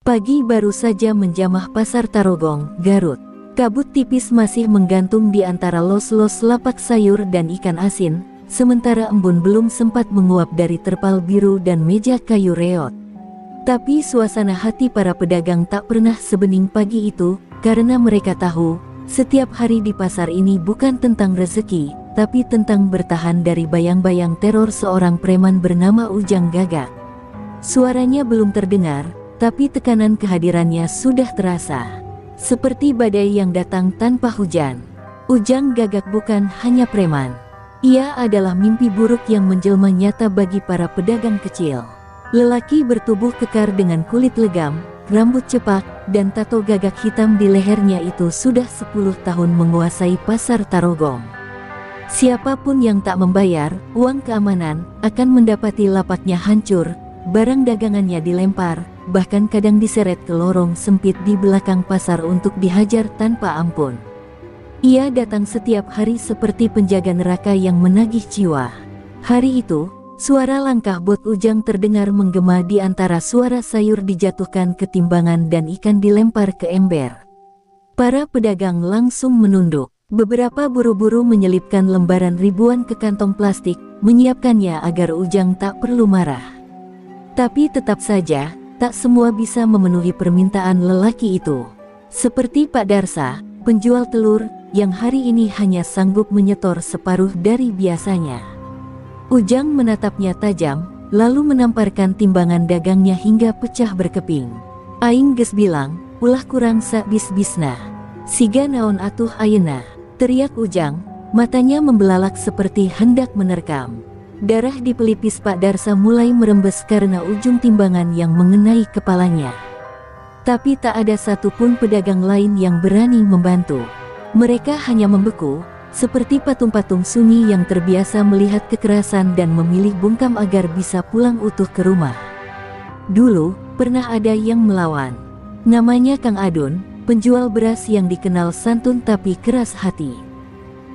Pagi baru saja menjamah pasar Tarogong, Garut. Kabut tipis masih menggantung di antara los-los lapak sayur dan ikan asin, sementara embun belum sempat menguap dari terpal biru dan meja kayu reot. Tapi suasana hati para pedagang tak pernah sebening pagi itu, karena mereka tahu, setiap hari di pasar ini bukan tentang rezeki, tapi tentang bertahan dari bayang-bayang teror seorang preman bernama Ujang Gagak. Suaranya belum terdengar, tapi tekanan kehadirannya sudah terasa. Seperti badai yang datang tanpa hujan. Ujang Gagak bukan hanya preman. Ia adalah mimpi buruk yang menjelma nyata bagi para pedagang kecil. Lelaki bertubuh kekar dengan kulit legam, rambut cepak, dan tato gagak hitam di lehernya itu sudah 10 tahun menguasai pasar Tarogong. Siapapun yang tak membayar uang keamanan akan mendapati lapaknya hancur, barang dagangannya dilempar, bahkan kadang diseret ke lorong sempit di belakang pasar untuk dihajar tanpa ampun. Ia datang setiap hari seperti penjaga neraka yang menagih jiwa. Hari itu, suara langkah bot Ujang terdengar menggema di antara suara sayur dijatuhkan ke timbangan dan ikan dilempar ke ember. Para pedagang langsung menunduk. Beberapa buru-buru menyelipkan lembaran ribuan ke kantong plastik, menyiapkannya agar Ujang tak perlu marah. Tapi tetap saja, tak semua bisa memenuhi permintaan lelaki itu. Seperti Pak Darsa, penjual telur, yang hari ini hanya sanggup menyetor separuh dari biasanya. Ujang menatapnya tajam, lalu menamparkan timbangan dagangnya hingga pecah berkeping. Aing geus bilang, ulah kurang sa bis-bisna. Siga naon atuh ayeuna, teriak Ujang, matanya membelalak seperti hendak menerkam. Darah di pelipis Pak Darsa mulai merembes karena ujung timbangan yang mengenai kepalanya. Tapi tak ada satupun pedagang lain yang berani membantu. Mereka hanya membeku, seperti patung-patung sunyi yang terbiasa melihat kekerasan dan memilih bungkam agar bisa pulang utuh ke rumah. Dulu, pernah ada yang melawan. Namanya Kang Adun, penjual beras yang dikenal santun tapi keras hati.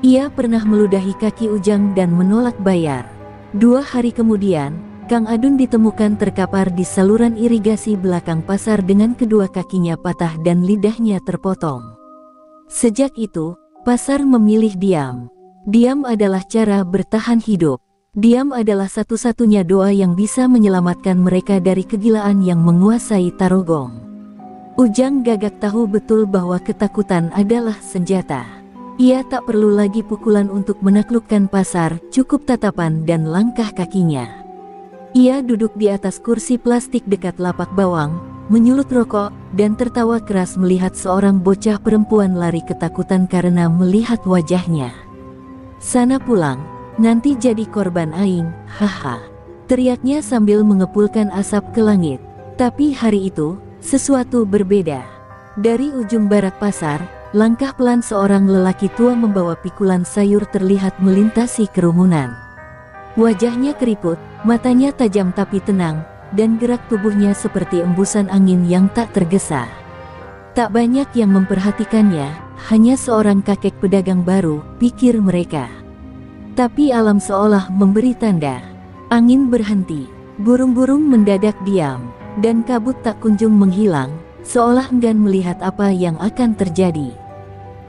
Ia pernah meludahi kaki Ujang dan menolak bayar. 2 hari kemudian, Kang Adun ditemukan terkapar di saluran irigasi belakang pasar dengan kedua kakinya patah dan lidahnya terpotong. Sejak itu, pasar memilih diam. Diam adalah cara bertahan hidup. Diam adalah satu-satunya doa yang bisa menyelamatkan mereka dari kegilaan yang menguasai Tarogong. Ujang Gagak tahu betul bahwa ketakutan adalah senjata. Ia tak perlu lagi pukulan untuk menaklukkan pasar, cukup tatapan dan langkah kakinya. Ia duduk di atas kursi plastik dekat lapak bawang, menyulut rokok, dan tertawa keras melihat seorang bocah perempuan lari ketakutan karena melihat wajahnya. Sana pulang, nanti jadi korban aing, haha. Teriaknya sambil mengepulkan asap ke langit. Tapi hari itu, sesuatu berbeda. Dari ujung barat pasar, langkah pelan seorang lelaki tua membawa pikulan sayur terlihat melintasi kerumunan. Wajahnya keriput, matanya tajam tapi tenang, dan gerak tubuhnya seperti embusan angin yang tak tergesa. Tak banyak yang memperhatikannya, hanya seorang kakek pedagang baru, pikir mereka. Tapi alam seolah memberi tanda. Angin berhenti, burung-burung mendadak diam, dan kabut tak kunjung menghilang, seolah enggan melihat apa yang akan terjadi.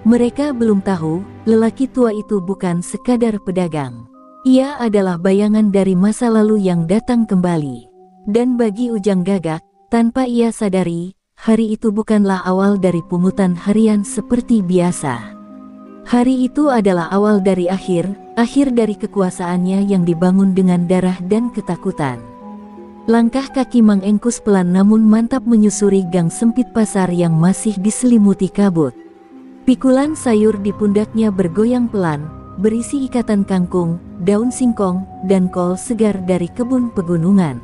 Mereka belum tahu, lelaki tua itu bukan sekadar pedagang. Ia adalah bayangan dari masa lalu yang datang kembali. Dan bagi Ujang Gagak, tanpa ia sadari, hari itu bukanlah awal dari pungutan harian seperti biasa. Hari itu adalah awal dari akhir dari kekuasaannya yang dibangun dengan darah dan ketakutan. Langkah kaki Mang Engkus pelan namun mantap menyusuri gang sempit pasar yang masih diselimuti kabut. Pikulan sayur di pundaknya bergoyang pelan, berisi ikatan kangkung, daun singkong, dan kol segar dari kebun pegunungan.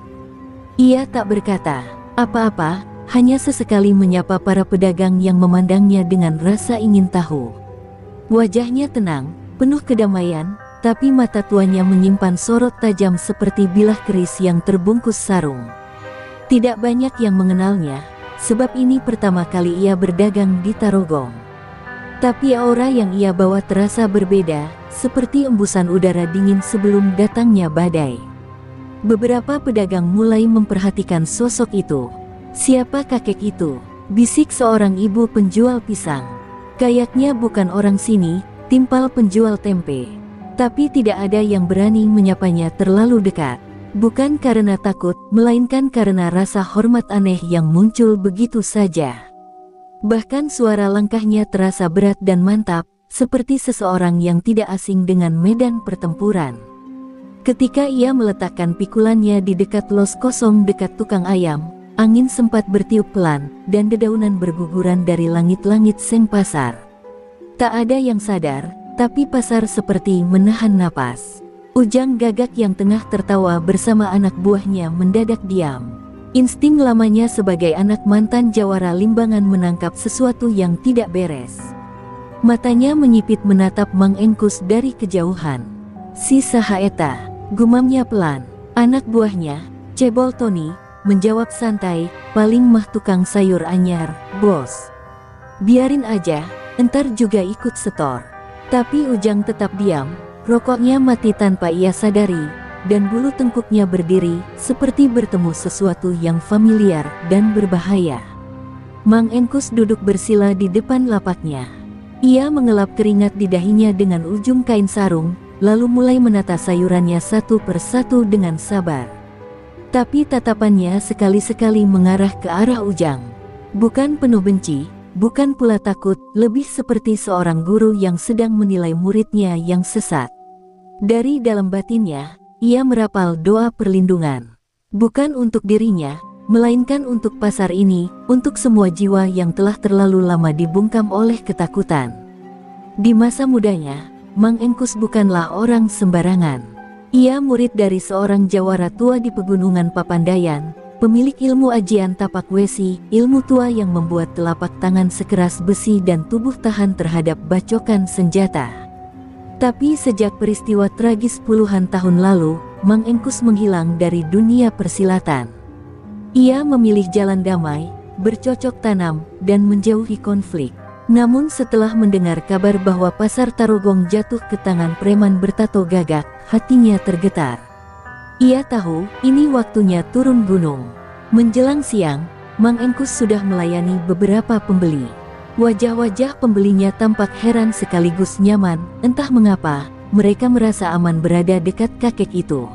Ia tak berkata apa-apa, hanya sesekali menyapa para pedagang yang memandangnya dengan rasa ingin tahu. Wajahnya tenang, penuh kedamaian, tapi mata tuanya menyimpan sorot tajam seperti bilah keris yang terbungkus sarung. Tidak banyak yang mengenalnya, sebab ini pertama kali ia berdagang di Tarogong. Tapi aura yang ia bawa terasa berbeda, seperti embusan udara dingin sebelum datangnya badai. Beberapa pedagang mulai memperhatikan sosok itu. Siapa kakek itu? Bisik seorang ibu penjual pisang. Kayaknya bukan orang sini, timpal penjual tempe. Tapi tidak ada yang berani menyapanya terlalu dekat. Bukan karena takut, melainkan karena rasa hormat aneh yang muncul begitu saja. Bahkan suara langkahnya terasa berat dan mantap, seperti seseorang yang tidak asing dengan medan pertempuran. Ketika ia meletakkan pikulannya di dekat los kosong dekat tukang ayam, angin sempat bertiup pelan, dan dedaunan berguguran dari langit-langit seng pasar. Tak ada yang sadar, tapi pasar seperti menahan napas. Ujang Gagak yang tengah tertawa bersama anak buahnya mendadak diam. Insting lamanya sebagai anak mantan jawara limbangan menangkap sesuatu yang tidak beres. Matanya menyipit menatap Mang Engkus dari kejauhan. "Si saha eta?" gumamnya pelan. Anak buahnya, Cebol Tony, menjawab santai, "Paling mah tukang sayur anyar, bos. Biarin aja, entar juga ikut setor." Tapi Ujang tetap diam. Rokoknya mati tanpa ia sadari, dan bulu tengkuknya berdiri, seperti bertemu sesuatu yang familiar dan berbahaya. Mang Engkus duduk bersila di depan lapaknya. Ia mengelap keringat di dahinya dengan ujung kain sarung, lalu mulai menata sayurannya satu persatu dengan sabar. Tapi tatapannya sekali-sekali mengarah ke arah Ujang. Bukan penuh benci, bukan pula takut, lebih seperti seorang guru yang sedang menilai muridnya yang sesat. Dari dalam batinnya, ia merapal doa perlindungan. Bukan untuk dirinya, melainkan untuk pasar ini, untuk semua jiwa yang telah terlalu lama dibungkam oleh ketakutan. Di masa mudanya, Mang Engkus bukanlah orang sembarangan. Ia murid dari seorang jawara tua di pegunungan Papandayan, pemilik ilmu ajian tapak wesi, ilmu tua yang membuat telapak tangan sekeras besi dan tubuh tahan terhadap bacokan senjata. Tapi sejak peristiwa tragis puluhan tahun lalu, Mang Engkus menghilang dari dunia persilatan. Ia memilih jalan damai, bercocok tanam, dan menjauhi konflik. Namun setelah mendengar kabar bahwa pasar Tarogong jatuh ke tangan preman bertato gagak, hatinya tergetar. Ia tahu, ini waktunya turun gunung. Menjelang siang, Mang Engkus sudah melayani beberapa pembeli. Wajah-wajah pembelinya tampak heran sekaligus nyaman, entah mengapa, mereka merasa aman berada dekat kakek itu.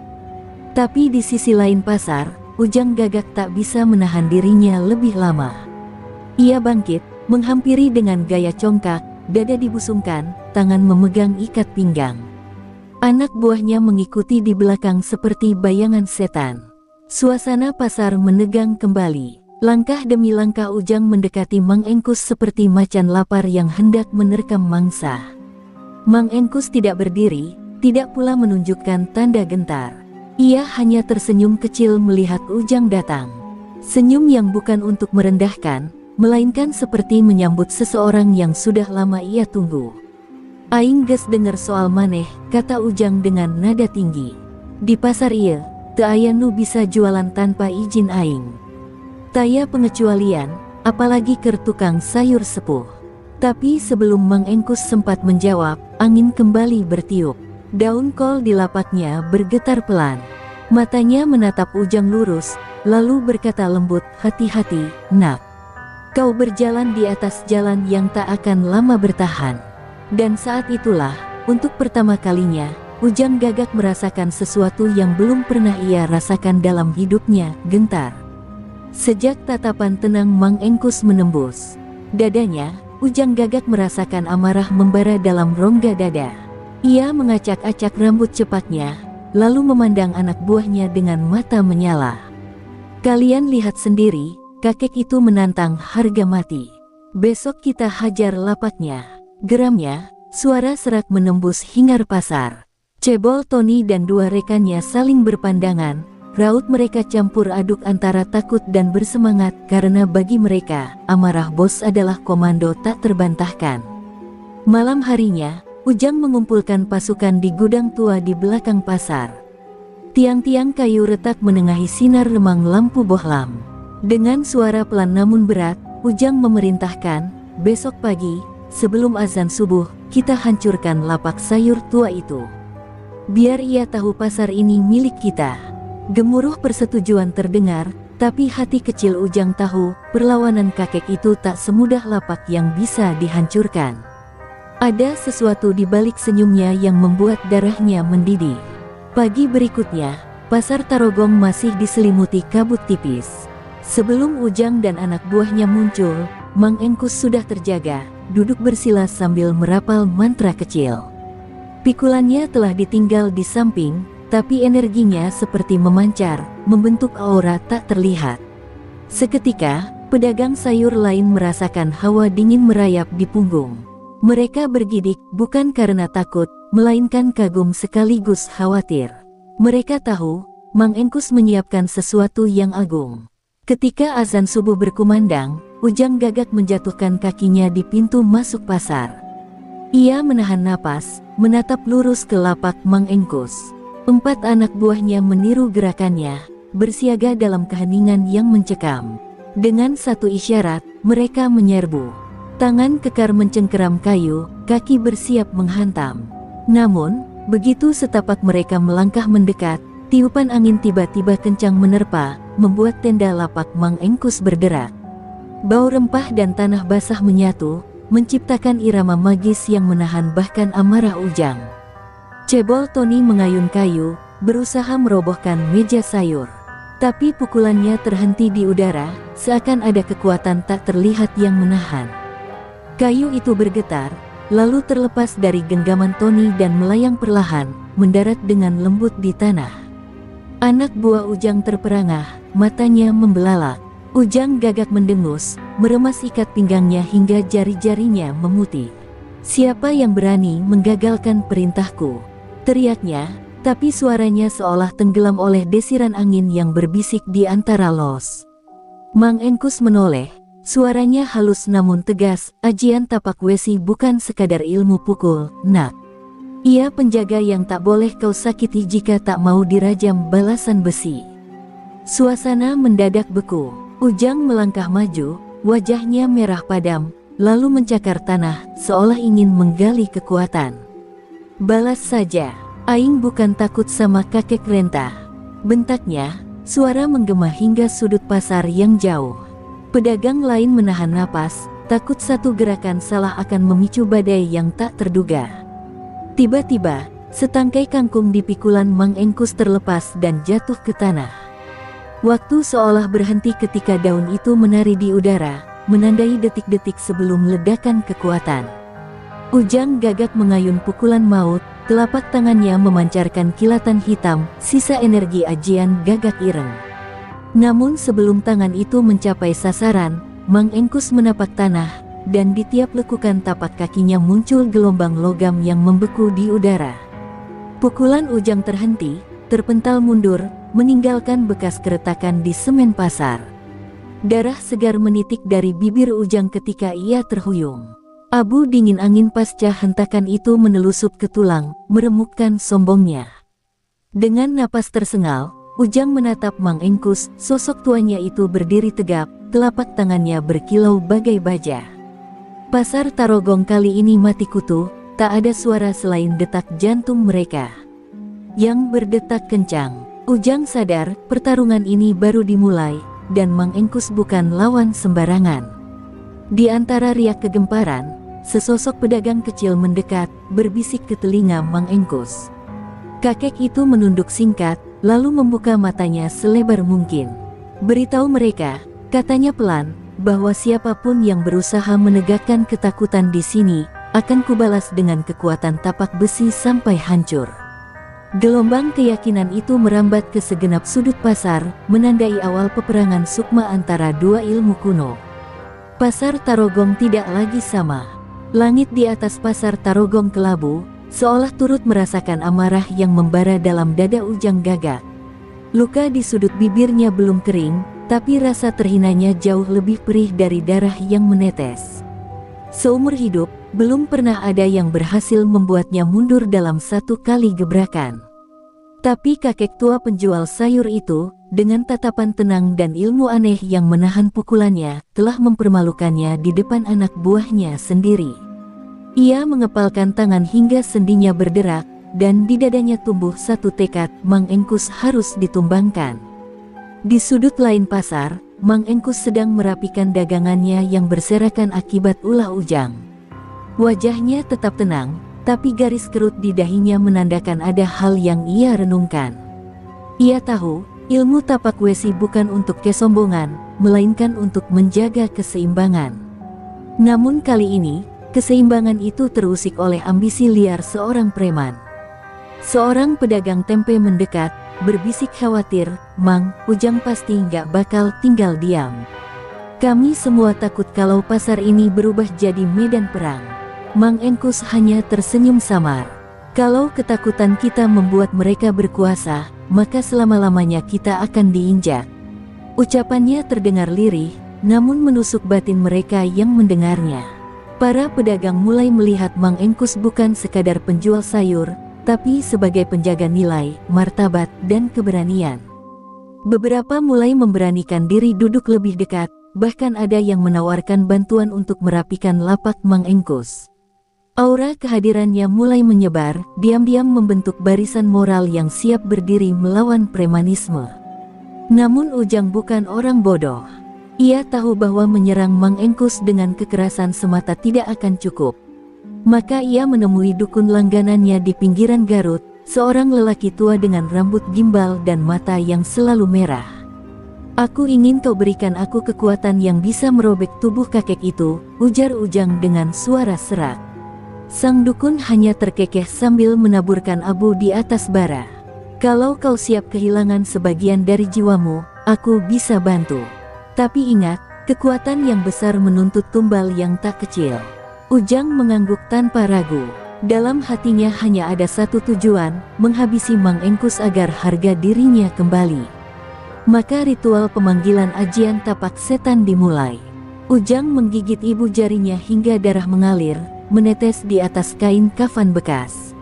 Tapi di sisi lain pasar, Ujang Gagak tak bisa menahan dirinya lebih lama. Ia bangkit, menghampiri dengan gaya congkak, dada dibusungkan, tangan memegang ikat pinggang. Anak buahnya mengikuti di belakang seperti bayangan setan. Suasana pasar menegang kembali. Langkah demi langkah Ujang mendekati Mang Engkus seperti macan lapar yang hendak menerkam mangsa. Mang Engkus tidak berdiri, tidak pula menunjukkan tanda gentar. Ia hanya tersenyum kecil melihat Ujang datang. Senyum yang bukan untuk merendahkan, melainkan seperti menyambut seseorang yang sudah lama ia tunggu. "Aing geus denger soal maneh," kata Ujang dengan nada tinggi. "Di pasar ieu, teu aya nu bisa jualan tanpa izin aing. Taya pengecualian, apalagi keur tukang sayur sepuh." Tapi sebelum Mang Engkus sempat menjawab, angin kembali bertiup. Daun kol di lapaknya bergetar pelan. Matanya menatap Ujang lurus, lalu berkata lembut, "Hati-hati, nak. Kau berjalan di atas jalan yang tak akan lama bertahan." Dan saat itulah, untuk pertama kalinya, Ujang Gagak merasakan sesuatu yang belum pernah ia rasakan dalam hidupnya, gentar. Sejak tatapan tenang Mang Engkus menembus dadanya, Ujang Gagak merasakan amarah membara dalam rongga dada. Ia mengacak-acak rambut cepatnya, lalu memandang anak buahnya dengan mata menyala. "Kalian lihat sendiri, kakek itu menantang harga mati. Besok kita hajar lapaknya," geramnya. Suara serak menembus hingar pasar. Cebol Tony dan dua rekannya saling berpandangan. Raut mereka campur aduk antara takut dan bersemangat, karena bagi mereka, amarah bos adalah komando tak terbantahkan. Malam harinya, Ujang mengumpulkan pasukan di gudang tua di belakang pasar. Tiang-tiang kayu retak menengahi sinar remang lampu bohlam. Dengan suara pelan namun berat, Ujang memerintahkan, "Besok pagi, sebelum azan subuh, kita hancurkan lapak sayur tua itu. Biar ia tahu pasar ini milik kita." Gemuruh persetujuan terdengar, Tapi hati kecil Ujang tahu, perlawanan kakek itu tak semudah lapak yang bisa dihancurkan. Ada sesuatu di balik senyumnya yang membuat darahnya mendidih. Pagi berikutnya, pasar Tarogong masih diselimuti kabut tipis. Sebelum Ujang dan anak buahnya muncul, Mang Engkus sudah terjaga, duduk bersila sambil merapal mantra kecil. Pikulannya telah ditinggal di samping, tapi energinya seperti memancar, membentuk aura tak terlihat. Seketika, pedagang sayur lain merasakan hawa dingin merayap di punggung. Mereka bergidik bukan karena takut, melainkan kagum sekaligus khawatir. Mereka tahu, Mang Engkus menyiapkan sesuatu yang agung. Ketika azan subuh berkumandang, Ujang gagak menjatuhkan kakinya di pintu masuk pasar. Ia menahan napas, menatap lurus ke lapak Mang Engkus. 4 anak buahnya meniru gerakannya, bersiaga dalam keheningan yang mencekam. Dengan satu isyarat, mereka menyerbu. Tangan kekar mencengkeram kayu, kaki bersiap menghantam. Namun, begitu setapak mereka melangkah mendekat, tiupan angin tiba-tiba kencang menerpa, membuat tenda lapak Mang Engkus berderak. Bau rempah dan tanah basah menyatu, menciptakan irama magis yang menahan bahkan amarah Ujang. Cebol Tony mengayun kayu, berusaha merobohkan meja sayur. Tapi pukulannya terhenti di udara, seakan ada kekuatan tak terlihat yang menahan. Kayu itu bergetar, lalu terlepas dari genggaman Tony dan melayang perlahan, mendarat dengan lembut di tanah. Anak buah Ujang terperangah, matanya membelalak. Ujang gagak mendengus, meremas ikat pinggangnya hingga jari-jarinya memutih. "Siapa yang berani menggagalkan perintahku?" teriaknya, tapi suaranya seolah tenggelam oleh desiran angin yang berbisik di antara los. Mang Engkus menoleh, suaranya halus namun tegas, "Ajian tapak wesi bukan sekadar ilmu pukul, nak. Ia penjaga yang tak boleh kau sakiti jika tak mau dirajam balasan besi." Suasana mendadak beku. Ujang melangkah maju, wajahnya merah padam, lalu mencakar tanah, seolah ingin menggali kekuatan. "Balas saja, aing bukan takut sama kakek rentah," bentaknya, suara menggema hingga sudut pasar yang jauh. Pedagang lain menahan napas, takut satu gerakan salah akan memicu badai yang tak terduga. Tiba-tiba, setangkai kangkung di pikulan Mang Engkus terlepas dan jatuh ke tanah. Waktu seolah berhenti ketika daun itu menari di udara, menandai detik-detik sebelum ledakan kekuatan. Ujang gagak mengayun pukulan maut, telapak tangannya memancarkan kilatan hitam, sisa energi ajian gagak ireng. Namun sebelum tangan itu mencapai sasaran, Mang Engkus menapak tanah, dan di tiap lekukan tapak kakinya muncul gelombang logam yang membeku di udara. Pukulan Ujang terhenti, terpental mundur, meninggalkan bekas keretakan di semen pasar. Darah segar menitik dari bibir Ujang ketika ia terhuyung. Abu dingin angin pasca hentakan itu menelusup ke tulang, meremukkan sombongnya. Dengan napas tersengal, Ujang menatap Mang Engkus, sosok tuanya itu berdiri tegap, telapak tangannya berkilau bagai baja. Pasar Tarogong kali ini mati kutu, tak ada suara selain detak jantung mereka yang berdetak kencang. Ujang sadar, pertarungan ini baru dimulai, dan Mang Engkus bukan lawan sembarangan. Di antara riak kegemparan, sesosok pedagang kecil mendekat, berbisik ke telinga Mang Engkus. Kakek itu menunduk singkat, lalu membuka matanya selebar mungkin. "Beritahu mereka," katanya pelan, "bahwa siapapun yang berusaha menegakkan ketakutan di sini, akan kubalas dengan kekuatan tapak besi sampai hancur." Gelombang keyakinan itu merambat ke segenap sudut pasar, menandai awal peperangan sukma antara dua ilmu kuno. Pasar Tarogong tidak lagi sama. Langit di atas pasar Tarogong kelabu, seolah turut merasakan amarah yang membara dalam dada Ujang gagak. Luka di sudut bibirnya belum kering, tapi rasa terhinanya jauh lebih perih dari darah yang menetes. Seumur hidup, belum pernah ada yang berhasil membuatnya mundur dalam satu kali gebrakan. Tapi kakek tua penjual sayur itu, dengan tatapan tenang dan ilmu aneh yang menahan pukulannya, telah mempermalukannya di depan anak buahnya sendiri. Ia mengepalkan tangan hingga sendinya berderak, dan di dadanya tumbuh satu tekad, Mang Engkus harus ditumbangkan. Di sudut lain pasar, Mang Engkus sedang merapikan dagangannya yang berserakan akibat ulah Ujang. Wajahnya tetap tenang, tapi garis kerut di dahinya menandakan ada hal yang ia renungkan. Ia tahu, ilmu tapak wesi bukan untuk kesombongan, melainkan untuk menjaga keseimbangan. Namun kali ini, keseimbangan itu terusik oleh ambisi liar seorang preman. Seorang pedagang tempe mendekat, berbisik khawatir, "Mang, Ujang pasti nggak bakal tinggal diam. Kami semua takut kalau pasar ini berubah jadi medan perang." Mang Engkus hanya tersenyum samar. "Kalau ketakutan kita membuat mereka berkuasa, maka selama-lamanya kita akan diinjak." Ucapannya terdengar lirih, namun menusuk batin mereka yang mendengarnya. Para pedagang mulai melihat Mang Engkus bukan sekadar penjual sayur, tapi sebagai penjaga nilai, martabat, dan keberanian. Beberapa mulai memberanikan diri duduk lebih dekat, bahkan ada yang menawarkan bantuan untuk merapikan lapak Mang Engkus. Aura kehadirannya mulai menyebar, diam-diam membentuk barisan moral yang siap berdiri melawan premanisme. Namun Ujang bukan orang bodoh. Ia tahu bahwa menyerang Mang Engkus dengan kekerasan semata tidak akan cukup. Maka ia menemui dukun langganannya di pinggiran Garut, seorang lelaki tua dengan rambut gimbal dan mata yang selalu merah. "Aku ingin kau berikan aku kekuatan yang bisa merobek tubuh kakek itu," ujar Ujang dengan suara serak. Sang dukun hanya terkekeh sambil menaburkan abu di atas bara. "Kalau kau siap kehilangan sebagian dari jiwamu, aku bisa bantu. Tapi ingat, kekuatan yang besar menuntut tumbal yang tak kecil." Ujang mengangguk tanpa ragu. Dalam hatinya hanya ada satu tujuan, menghabisi Mang Engkus agar harga dirinya kembali. Maka ritual pemanggilan ajian tapak setan dimulai. Ujang menggigit ibu jarinya hingga darah mengalir, menetes di atas kain kafan bekas.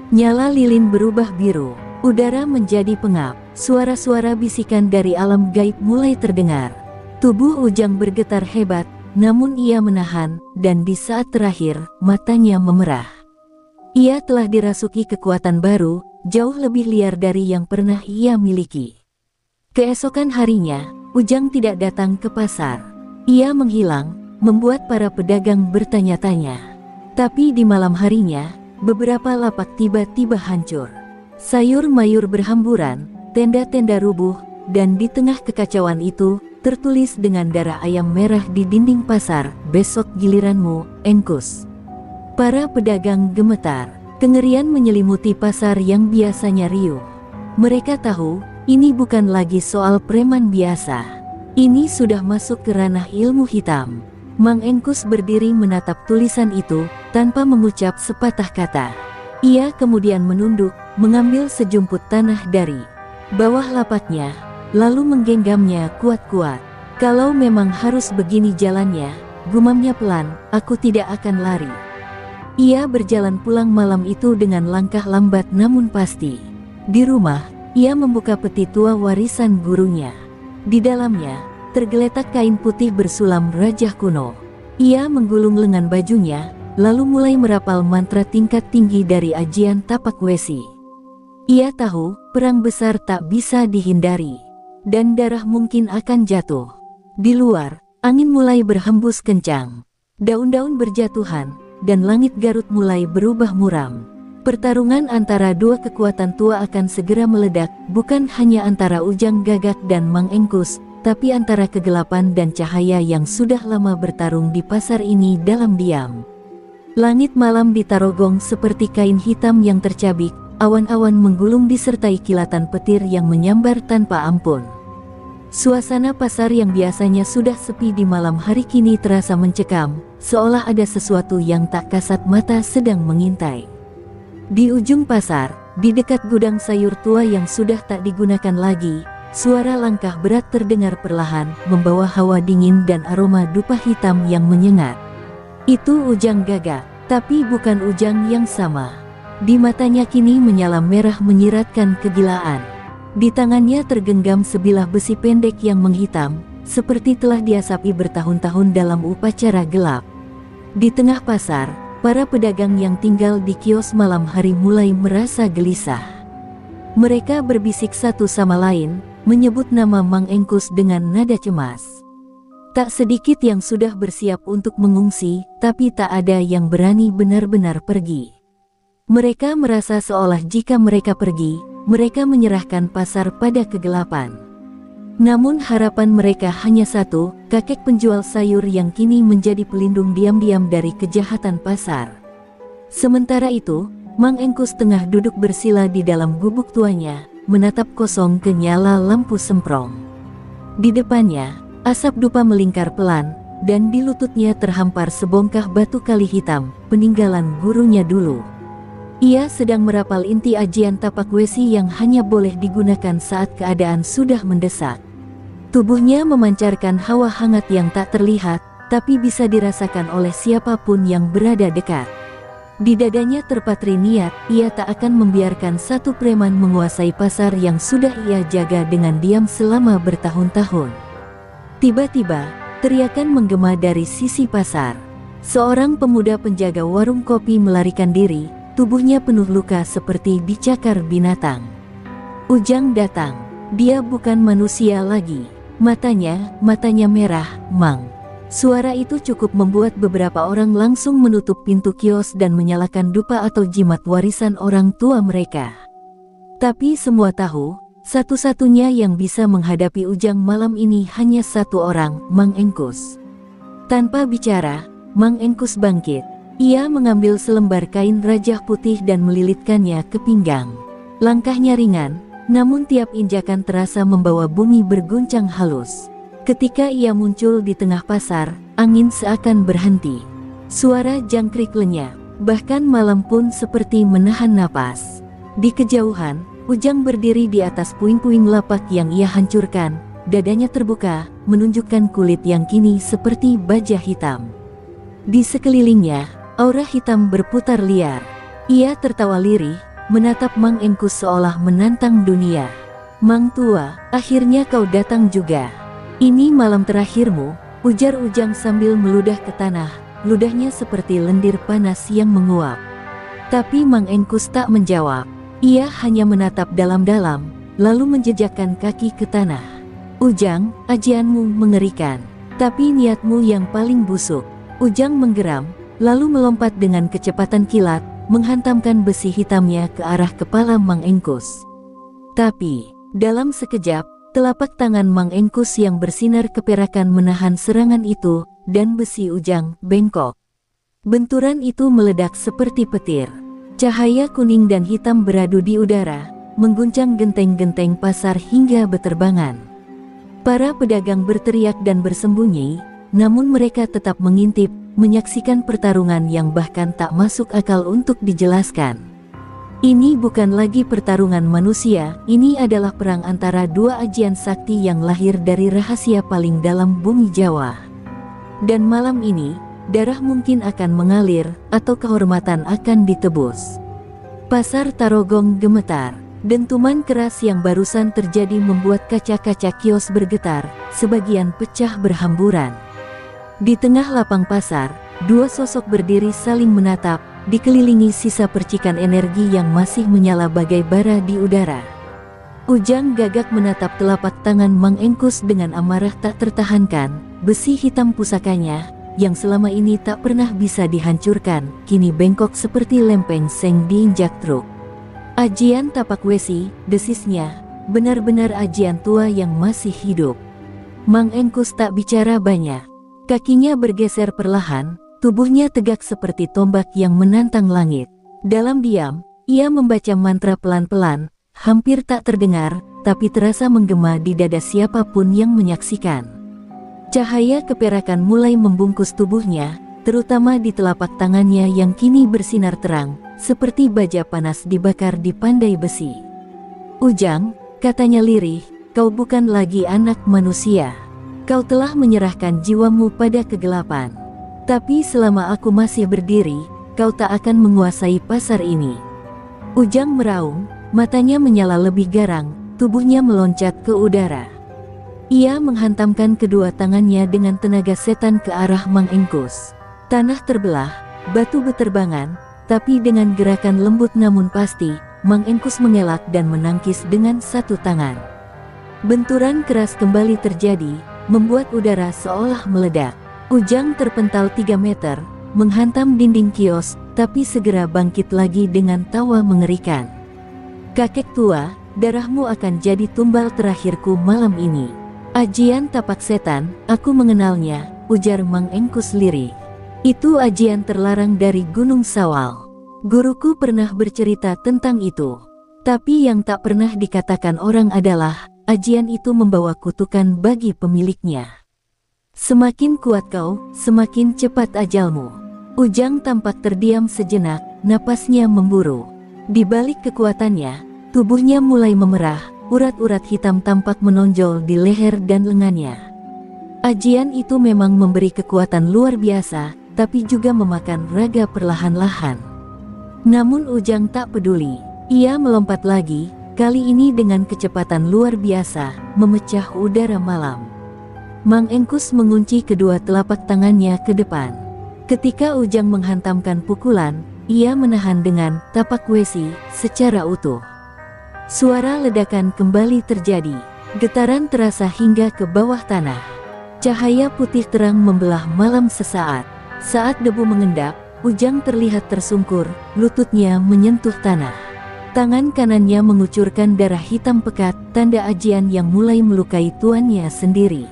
Nyala lilin berubah biru, udara menjadi pengap, suara-suara bisikan dari alam gaib mulai terdengar. Tubuh Ujang bergetar hebat, namun ia menahan, dan di saat terakhir, matanya memerah. Ia telah dirasuki kekuatan baru, jauh lebih liar dari yang pernah ia miliki. Keesokan harinya, Ujang tidak datang ke pasar. Ia menghilang, membuat para pedagang bertanya-tanya. Tapi di malam harinya, beberapa lapak tiba-tiba hancur. Sayur mayur berhamburan, tenda-tenda rubuh, dan di tengah kekacauan itu, tertulis dengan darah ayam merah di dinding pasar, "Besok giliranmu, Engkus." Para pedagang gemetar, kengerian menyelimuti pasar yang biasanya riuh. Mereka tahu, ini bukan lagi soal preman biasa. Ini sudah masuk ke ranah ilmu hitam. Mang Engkus berdiri menatap tulisan itu, tanpa mengucap sepatah kata. Ia kemudian menunduk, mengambil sejumput tanah dari bawah lapaknya, lalu menggenggamnya kuat-kuat. "Kalau memang harus begini jalannya," gumamnya pelan, "aku tidak akan lari." Ia berjalan pulang malam itu dengan langkah lambat namun pasti. Di rumah, ia membuka peti tua warisan gurunya. Di dalamnya, tergeletak kain putih bersulam rajah kuno. Ia menggulung lengan bajunya, lalu mulai merapal mantra tingkat tinggi dari ajian tapak wesi. Ia tahu, perang besar tak bisa dihindari, dan darah mungkin akan jatuh. Di luar, angin mulai berhembus kencang. Daun-daun berjatuhan, dan langit Garut mulai berubah muram. Pertarungan antara dua kekuatan tua akan segera meledak, bukan hanya antara Ujang Gagak dan Mang Engkus, tapi antara kegelapan dan cahaya yang sudah lama bertarung di pasar ini dalam diam. Langit malam di Tarogong seperti kain hitam yang tercabik, awan-awan menggulung disertai kilatan petir yang menyambar tanpa ampun. Suasana pasar yang biasanya sudah sepi di malam hari kini terasa mencekam, seolah ada sesuatu yang tak kasat mata sedang mengintai. Di ujung pasar, di dekat gudang sayur tua yang sudah tak digunakan lagi, suara langkah berat terdengar perlahan, membawa hawa dingin dan aroma dupa hitam yang menyengat. Itu Ujang Gagak, tapi bukan Ujang yang sama. Di matanya kini menyala merah menyiratkan kegilaan. Di tangannya tergenggam sebilah besi pendek yang menghitam, seperti telah diasapi bertahun-tahun dalam upacara gelap. Di tengah pasar, para pedagang yang tinggal di kios malam hari mulai merasa gelisah. Mereka berbisik satu sama lain, menyebut nama Mang Engkus dengan nada cemas. Tak sedikit yang sudah bersiap untuk mengungsi, tapi tak ada yang berani benar-benar pergi. Mereka merasa seolah jika mereka pergi, mereka menyerahkan pasar pada kegelapan. Namun harapan mereka hanya satu, kakek penjual sayur yang kini menjadi pelindung diam-diam dari kejahatan pasar. Sementara itu, Mang Engkus tengah duduk bersila di dalam gubuk tuanya, menatap kosong ke nyala lampu semprong. Di depannya, asap dupa melingkar pelan, dan di lututnya terhampar sebongkah batu kali hitam, peninggalan gurunya dulu. Ia sedang merapal inti ajian tapak wesi yang hanya boleh digunakan saat keadaan sudah mendesak. Tubuhnya memancarkan hawa hangat yang tak terlihat, tapi bisa dirasakan oleh siapapun yang berada dekat. Di dadanya terpatri niat, ia tak akan membiarkan satu preman menguasai pasar yang sudah ia jaga dengan diam selama bertahun-tahun. Tiba-tiba, teriakan menggema dari sisi pasar. Seorang pemuda penjaga warung kopi melarikan diri, tubuhnya penuh luka seperti dicakar binatang. Ujang datang. Dia bukan manusia lagi. Matanya merah, Mang. Suara itu cukup membuat beberapa orang langsung menutup pintu kios dan menyalakan dupa atau jimat warisan orang tua mereka. Tapi semua tahu, satu-satunya yang bisa menghadapi Ujang malam ini hanya satu orang, Mang Engkus. Tanpa bicara, Mang Engkus bangkit. Ia mengambil selembar kain rajah putih dan melilitkannya ke pinggang. Langkahnya ringan, namun tiap injakan terasa membawa bumi berguncang halus. Ketika ia muncul di tengah pasar, angin seakan berhenti. Suara jangkrik lenyap, bahkan malam pun seperti menahan napas. Di kejauhan, Ujang berdiri di atas puing-puing lapak yang ia hancurkan, dadanya terbuka, menunjukkan kulit yang kini seperti baja hitam. Di sekelilingnya, aura hitam berputar liar. Ia tertawa lirih, menatap Mang Engkus seolah menantang dunia. Mang tua, akhirnya kau datang juga. Ini malam terakhirmu, ujar Ujang sambil meludah ke tanah, ludahnya seperti lendir panas yang menguap. Tapi Mang Engkus tak menjawab. Ia hanya menatap dalam-dalam, lalu menjejakkan kaki ke tanah. Ujang, ajianmu mengerikan, tapi niatmu yang paling busuk. Ujang menggeram, lalu melompat dengan kecepatan kilat, menghantamkan besi hitamnya ke arah kepala Mang Engkus. Tapi, dalam sekejap, telapak tangan Mang Engkus yang bersinar keperakan menahan serangan itu, dan besi Ujang bengkok. Benturan itu meledak seperti petir. Cahaya kuning dan hitam beradu di udara, mengguncang genteng-genteng pasar hingga beterbangan. Para pedagang berteriak dan bersembunyi, namun mereka tetap mengintip, menyaksikan pertarungan yang bahkan tak masuk akal untuk dijelaskan. Ini bukan lagi pertarungan manusia, ini adalah perang antara dua ajian sakti yang lahir dari rahasia paling dalam bumi Jawa. Dan malam ini, darah mungkin akan mengalir, atau kehormatan akan ditebus. Pasar Tarogong gemetar. Dentuman keras yang barusan terjadi membuat kaca-kaca kios bergetar, sebagian pecah berhamburan. Di tengah lapang pasar, dua sosok berdiri saling menatap, dikelilingi sisa percikan energi yang masih menyala bagai bara di udara. Ujang gagak menatap telapak tangan Mang Engkus dengan amarah tak tertahankan. Besi hitam pusakanya, yang selama ini tak pernah bisa dihancurkan, kini bengkok seperti lempeng seng diinjak truk. Ajian tapak wesi, desisnya, benar-benar ajian tua yang masih hidup. Mang Engkus tak bicara banyak. Kakinya bergeser perlahan, tubuhnya tegak seperti tombak yang menantang langit. Dalam diam, ia membaca mantra pelan-pelan, hampir tak terdengar, tapi terasa menggema di dada siapapun yang menyaksikan. Cahaya keperakan mulai membungkus tubuhnya, terutama di telapak tangannya yang kini bersinar terang, seperti baja panas dibakar di pandai besi. Ujang, katanya lirih, kau bukan lagi anak manusia. Kau telah menyerahkan jiwamu pada kegelapan. Tapi selama aku masih berdiri, kau tak akan menguasai pasar ini. Ujang meraung, matanya menyala lebih garang, tubuhnya meloncat ke udara. Ia menghantamkan kedua tangannya dengan tenaga setan ke arah Mang Engkus. Tanah terbelah, batu beterbangan, tapi dengan gerakan lembut namun pasti, Mang Engkus mengelak dan menangkis dengan satu tangan. Benturan keras kembali terjadi, membuat udara seolah meledak. Ujang terpental 3 meter, menghantam dinding kios, tapi segera bangkit lagi dengan tawa mengerikan. "Kakek tua, darahmu akan jadi tumbal terakhirku malam ini." "Ajian tapak setan, aku mengenalnya," ujar Mang Engkus lirih. "Itu ajian terlarang dari Gunung Sawal. Guruku pernah bercerita tentang itu. Tapi yang tak pernah dikatakan orang adalah, ajian itu membawa kutukan bagi pemiliknya. Semakin kuat kau, semakin cepat ajalmu." Ujang tampak terdiam sejenak, napasnya memburu. Di balik kekuatannya, tubuhnya mulai memerah, urat-urat hitam tampak menonjol di leher dan lengannya. Ajian itu memang memberi kekuatan luar biasa, tapi juga memakan raga perlahan-lahan. Namun Ujang tak peduli. Ia melompat lagi, kali ini dengan kecepatan luar biasa, memecah udara malam. Mang Engkus mengunci kedua telapak tangannya ke depan. Ketika Ujang menghantamkan pukulan, ia menahan dengan tapak wesi secara utuh. Suara ledakan kembali terjadi. Getaran terasa hingga ke bawah tanah. Cahaya putih terang membelah malam sesaat. Saat debu mengendap, Ujang terlihat tersungkur, lututnya menyentuh tanah. Tangan kanannya mengucurkan darah hitam pekat, tanda ajian yang mulai melukai tuannya sendiri.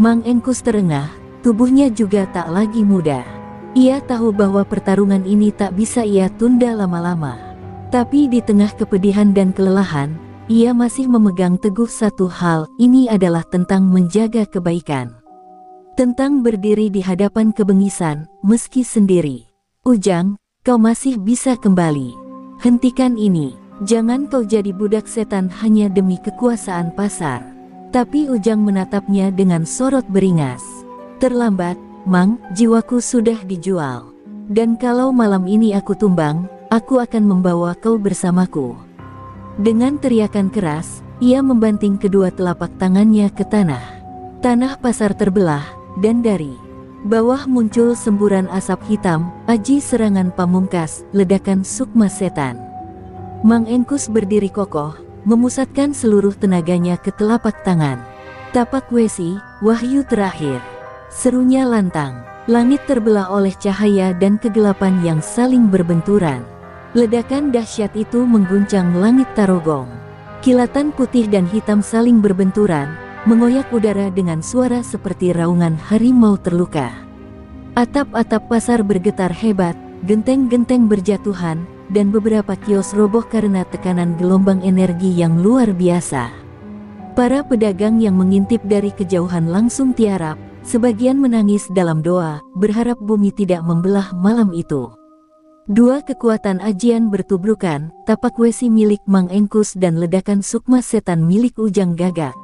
Mang Engkus terengah, tubuhnya juga tak lagi muda. Ia tahu bahwa pertarungan ini tak bisa ia tunda lama-lama. Tapi di tengah kepedihan dan kelelahan, ia masih memegang teguh satu hal, ini adalah tentang menjaga kebaikan. Tentang berdiri di hadapan kebengisan, meski sendiri. "Ujang, kau masih bisa kembali. Hentikan ini, jangan kau jadi budak setan hanya demi kekuasaan pasar." Tapi Ujang menatapnya dengan sorot beringas. "Terlambat, Mang, jiwaku sudah dijual. Dan kalau malam ini aku tumbang, aku akan membawa kau bersamaku." Dengan teriakan keras, ia membanting kedua telapak tangannya ke tanah. Tanah pasar terbelah, dan dari bawah muncul semburan asap hitam, aji serangan pamungkas, ledakan sukma setan. Mang Engkus berdiri kokoh, memusatkan seluruh tenaganya ke telapak tangan. "Tapak wesi, wahyu terakhir," serunya lantang. Langit terbelah oleh cahaya dan kegelapan yang saling berbenturan. Ledakan dahsyat itu mengguncang langit Tarogong. Kilatan putih dan hitam saling berbenturan, mengoyak udara dengan suara seperti raungan harimau terluka. Atap-atap pasar bergetar hebat, genteng-genteng berjatuhan, dan beberapa kios roboh karena tekanan gelombang energi yang luar biasa. Para pedagang yang mengintip dari kejauhan langsung tiarap, sebagian menangis dalam doa, berharap bumi tidak membelah malam itu. Dua kekuatan ajian bertubrukan, tapak wesi milik Mang Engkus dan ledakan sukma setan milik Ujang Gagak.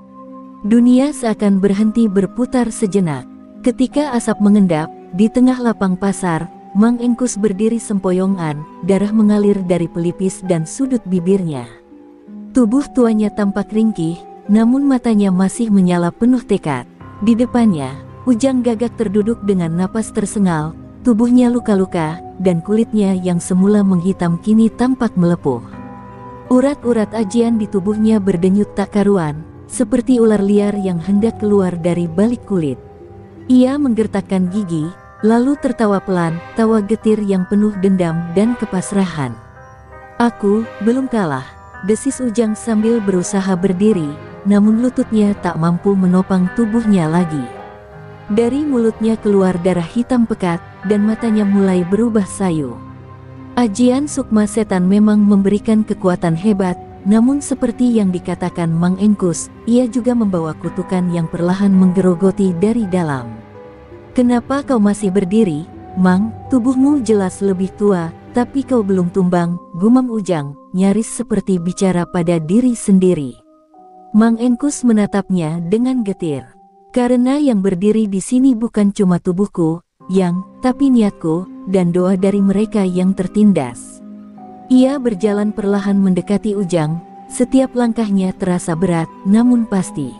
Dunia seakan berhenti berputar sejenak. Ketika asap mengendap, di tengah lapang pasar, Mang Engkus berdiri sempoyongan, darah mengalir dari pelipis dan sudut bibirnya. Tubuh tuanya tampak ringkih, namun matanya masih menyala penuh tekad. Di depannya, Ujang Gagak terduduk dengan napas tersengal, tubuhnya luka-luka, dan kulitnya yang semula menghitam kini tampak melepuh. Urat-urat ajian di tubuhnya berdenyut tak karuan, seperti ular liar yang hendak keluar dari balik kulit. Ia menggertakkan gigi, lalu tertawa pelan, tawa getir yang penuh dendam dan kepasrahan. "Aku belum kalah," desis Ujang sambil berusaha berdiri, namun lututnya tak mampu menopang tubuhnya lagi. Dari mulutnya keluar darah hitam pekat, dan matanya mulai berubah sayu. Ajian sukma setan memang memberikan kekuatan hebat, namun seperti yang dikatakan Mang Engkus, ia juga membawa kutukan yang perlahan menggerogoti dari dalam. "Kenapa kau masih berdiri, Mang? Tubuhmu jelas lebih tua, tapi kau belum tumbang," gumam Ujang, nyaris seperti bicara pada diri sendiri. Mang Engkus menatapnya dengan getir. "Karena yang berdiri di sini bukan cuma tubuhku, Yang, tapi niatku, dan doa dari mereka yang tertindas." Ia berjalan perlahan mendekati Ujang, setiap langkahnya terasa berat, namun pasti.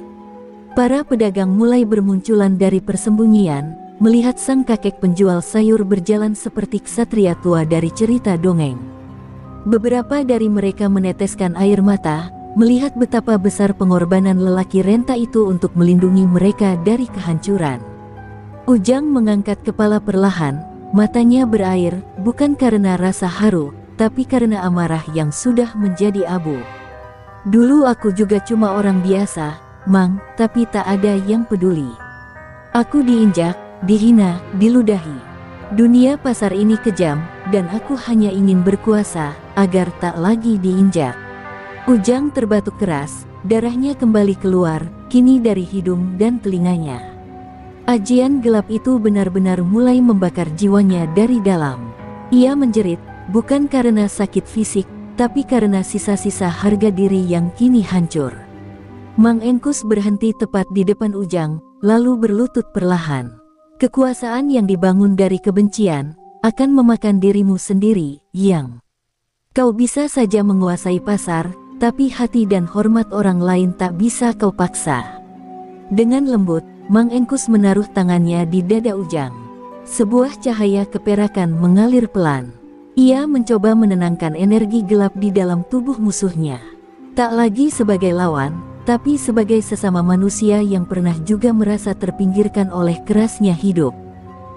Para pedagang mulai bermunculan dari persembunyian, melihat sang kakek penjual sayur berjalan seperti ksatria tua dari cerita dongeng. Beberapa dari mereka meneteskan air mata, melihat betapa besar pengorbanan lelaki renta itu untuk melindungi mereka dari kehancuran. Ujang mengangkat kepala perlahan, matanya berair, bukan karena rasa haru, tapi karena amarah yang sudah menjadi abu. Dulu aku juga cuma orang biasa, Mang, tapi tak ada yang peduli. Aku diinjak, dihina, diludahi. Dunia pasar ini kejam, dan aku hanya ingin berkuasa, agar tak lagi diinjak. Ujang terbatuk keras, darahnya kembali keluar, kini dari hidung dan telinganya. Ajian gelap itu benar-benar mulai membakar jiwanya dari dalam. Ia menjerit, bukan karena sakit fisik, tapi karena sisa-sisa harga diri yang kini hancur. Mang Engkus berhenti tepat di depan Ujang, lalu berlutut perlahan. Kekuasaan yang dibangun dari kebencian akan memakan dirimu sendiri, Yang. Kau bisa saja menguasai pasar, tapi hati dan hormat orang lain tak bisa kau paksa. Dengan lembut, Mang Engkus menaruh tangannya di dada Ujang. Sebuah cahaya keperakan mengalir pelan. Ia mencoba menenangkan energi gelap di dalam tubuh musuhnya. Tak lagi sebagai lawan, tapi sebagai sesama manusia yang pernah juga merasa terpinggirkan oleh kerasnya hidup.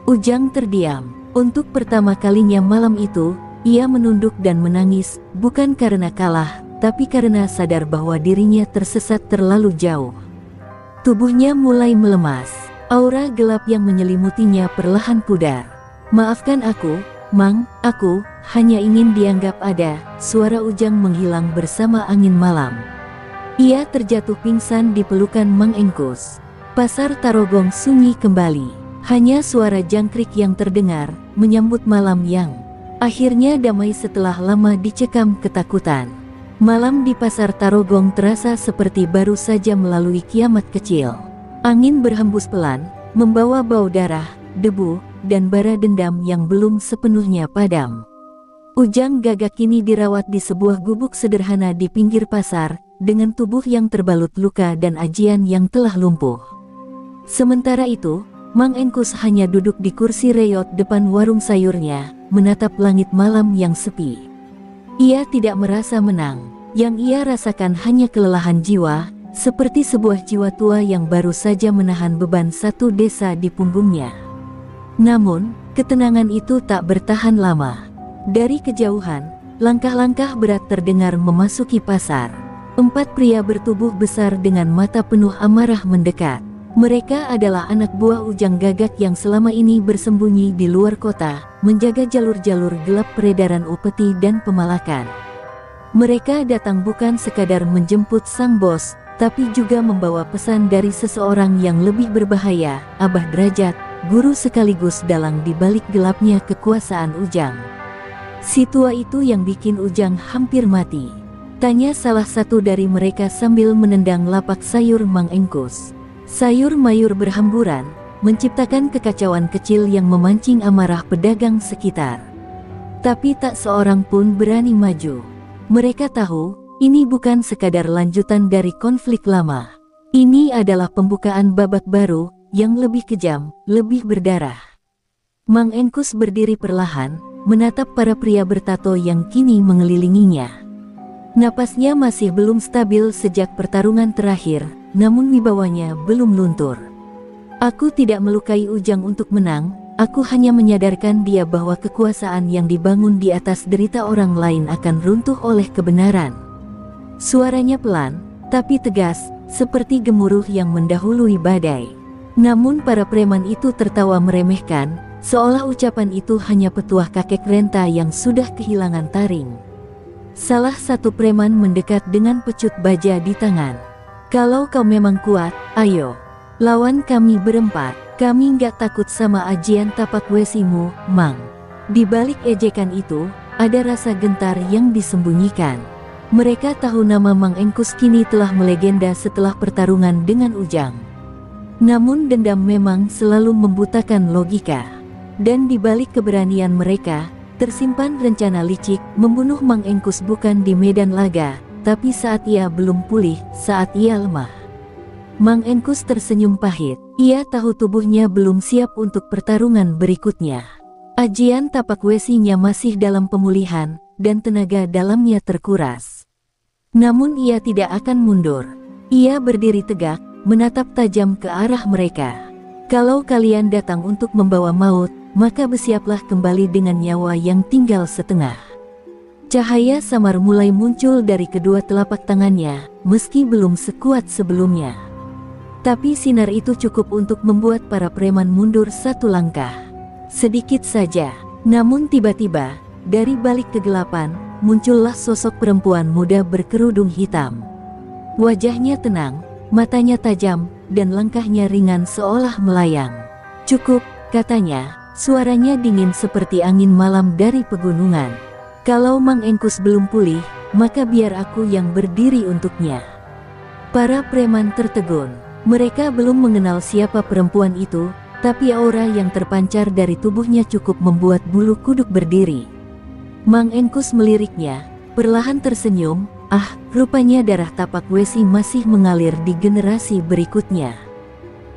Ujang terdiam. Untuk pertama kalinya malam itu, ia menunduk dan menangis, bukan karena kalah, tapi karena sadar bahwa dirinya tersesat terlalu jauh. Tubuhnya mulai melemas, aura gelap yang menyelimutinya perlahan pudar. Maafkan aku, Mang, aku hanya ingin dianggap ada. Suara Ujang menghilang bersama angin malam. Ia terjatuh pingsan di pelukan Mang Engkus. Pasar Tarogong sunyi kembali. Hanya suara jangkrik yang terdengar, menyambut malam yang akhirnya damai setelah lama dicekam ketakutan. Malam di Pasar Tarogong terasa seperti baru saja melalui kiamat kecil. Angin berhembus pelan, membawa bau darah, debu, dan bara dendam yang belum sepenuhnya padam. Ujang Gagak kini dirawat di sebuah gubuk sederhana di pinggir pasar, dengan tubuh yang terbalut luka dan ajian yang telah lumpuh. Sementara itu, Mang Engkus hanya duduk di kursi reyot depan warung sayurnya, menatap langit malam yang sepi. Ia tidak merasa menang, yang ia rasakan hanya kelelahan jiwa, seperti sebuah jiwa tua yang baru saja menahan beban satu desa di punggungnya. Namun, ketenangan itu tak bertahan lama. Dari kejauhan, langkah-langkah berat terdengar memasuki pasar. 4 pria bertubuh besar dengan mata penuh amarah mendekat. Mereka adalah anak buah Ujang Gagak yang selama ini bersembunyi di luar kota, menjaga jalur-jalur gelap peredaran upeti dan pemalakan. Mereka datang bukan sekadar menjemput sang bos, tapi juga membawa pesan dari seseorang yang lebih berbahaya, Abah Derajat, guru sekaligus dalang di balik gelapnya kekuasaan Ujang. Si tua itu yang bikin Ujang hampir mati. Tanya salah satu dari mereka sambil menendang lapak sayur Mang Engkus. Sayur mayur berhamburan, menciptakan kekacauan kecil yang memancing amarah pedagang sekitar. Tapi tak seorang pun berani maju. Mereka tahu, ini bukan sekadar lanjutan dari konflik lama. Ini adalah pembukaan babak baru, yang lebih kejam, lebih berdarah. Mang Engkus berdiri perlahan, menatap para pria bertato yang kini mengelilinginya. Napasnya masih belum stabil sejak pertarungan terakhir, namun wibawanya belum luntur. Aku tidak melukai Ujang untuk menang, aku hanya menyadarkan dia bahwa kekuasaan yang dibangun di atas derita orang lain akan runtuh oleh kebenaran. Suaranya pelan, tapi tegas, seperti gemuruh yang mendahului badai. Namun para preman itu tertawa meremehkan, seolah ucapan itu hanya petuah kakek renta yang sudah kehilangan taring. Salah satu preman mendekat dengan pecut baja di tangan. Kalau kau memang kuat, ayo. Lawan kami berempat, kami nggak takut sama ajian tapak wesimu, Mang. Di balik ejekan itu, ada rasa gentar yang disembunyikan. Mereka tahu nama Mang Engkus kini telah melegenda setelah pertarungan dengan Ujang. Namun dendam memang selalu membutakan logika. Dan di balik keberanian mereka, tersimpan rencana licik membunuh Mang Engkus bukan di medan laga, tapi saat ia belum pulih, saat ia lemah. Mang Engkus tersenyum pahit. Ia tahu tubuhnya belum siap untuk pertarungan berikutnya. Ajian tapak wesinya masih dalam pemulihan, dan tenaga dalamnya terkuras. Namun ia tidak akan mundur. Ia berdiri tegak, menatap tajam ke arah mereka. Kalau kalian datang untuk membawa maut, maka bersiaplah kembali dengan nyawa yang tinggal setengah. Cahaya samar mulai muncul dari kedua telapak tangannya, meski belum sekuat sebelumnya. Tapi sinar itu cukup untuk membuat para preman mundur satu langkah. Sedikit saja, namun tiba-tiba, dari balik kegelapan, muncullah sosok perempuan muda berkerudung hitam. Wajahnya tenang, matanya tajam, dan langkahnya ringan seolah melayang. "Cukup," katanya, suaranya dingin seperti angin malam dari pegunungan. "Kalau Mang Engkus belum pulih, maka biar aku yang berdiri untuknya." Para preman tertegun. Mereka belum mengenal siapa perempuan itu, tapi aura yang terpancar dari tubuhnya cukup membuat bulu kuduk berdiri. Mang Engkus meliriknya, perlahan tersenyum. Rupanya darah tapak Wesi masih mengalir di generasi berikutnya.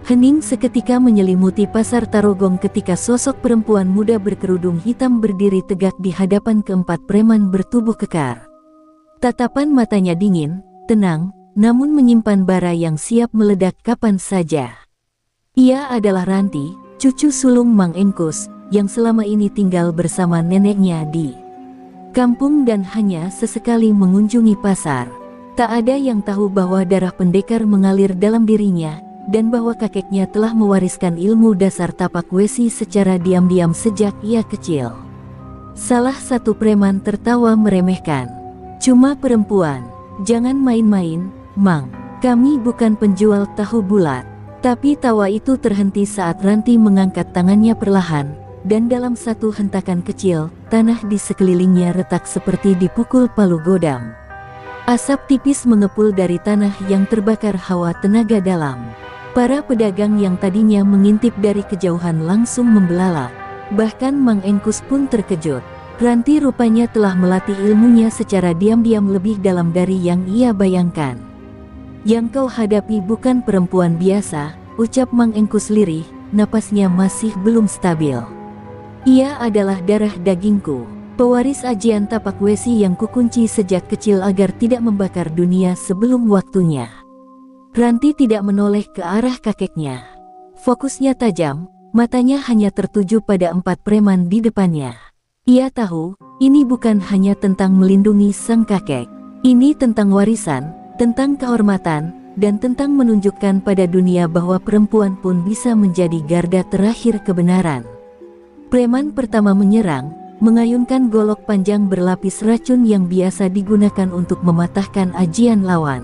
Hening seketika menyelimuti pasar Tarogong ketika sosok perempuan muda berkerudung hitam berdiri tegak di hadapan keempat preman bertubuh kekar. Tatapan matanya dingin, tenang, namun menyimpan bara yang siap meledak kapan saja. Ia adalah Ranti, cucu sulung Mang Engkus, yang selama ini tinggal bersama neneknya di kampung dan hanya sesekali mengunjungi pasar. Tak ada yang tahu bahwa darah pendekar mengalir dalam dirinya, dan bahwa kakeknya telah mewariskan ilmu dasar tapak Wesi secara diam-diam sejak ia kecil. Salah satu preman tertawa meremehkan. "Cuma perempuan, jangan main-main, Mang. Kami bukan penjual tahu bulat." Tapi tawa itu terhenti saat Ranti mengangkat tangannya perlahan, dan dalam satu hentakan kecil, tanah di sekelilingnya retak seperti dipukul palu godam. Asap tipis mengepul dari tanah yang terbakar hawa tenaga dalam. Para pedagang yang tadinya mengintip dari kejauhan langsung membelalak. Bahkan Mang Engkus pun terkejut. Ranti rupanya telah melatih ilmunya secara diam-diam lebih dalam dari yang ia bayangkan. "Yang kau hadapi bukan perempuan biasa," ucap Mang Engkus lirih, napasnya masih belum stabil. "Ia adalah darah dagingku, pewaris ajian tapak Wesi yang kukunci sejak kecil agar tidak membakar dunia sebelum waktunya." Ranti tidak menoleh ke arah kakeknya. Fokusnya tajam, matanya hanya tertuju pada empat preman di depannya. Ia tahu, ini bukan hanya tentang melindungi sang kakek. Ini tentang warisan, tentang kehormatan, dan tentang menunjukkan pada dunia bahwa perempuan pun bisa menjadi garda terakhir kebenaran. Preman pertama menyerang, mengayunkan golok panjang berlapis racun yang biasa digunakan untuk mematahkan ajian lawan.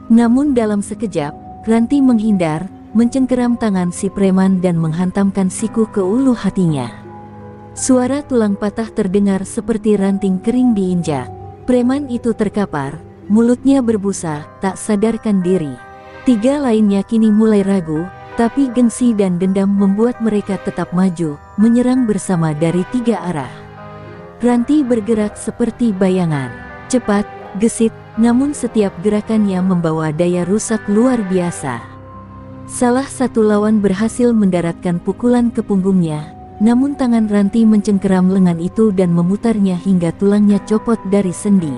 Namun dalam sekejap, Ranti menghindar, mencengkeram tangan si preman dan menghantamkan siku ke ulu hatinya. Suara tulang patah terdengar seperti ranting kering diinjak. Preman itu terkapar, mulutnya berbusa, tak sadarkan diri. Tiga lainnya kini mulai ragu, tapi gengsi dan dendam membuat mereka tetap maju, menyerang bersama dari tiga arah. Ranti bergerak seperti bayangan. Cepat, gesit, namun setiap gerakannya membawa daya rusak luar biasa. Salah satu lawan berhasil mendaratkan pukulan ke punggungnya, namun tangan Ranti mencengkeram lengan itu dan memutarnya hingga tulangnya copot dari sendi.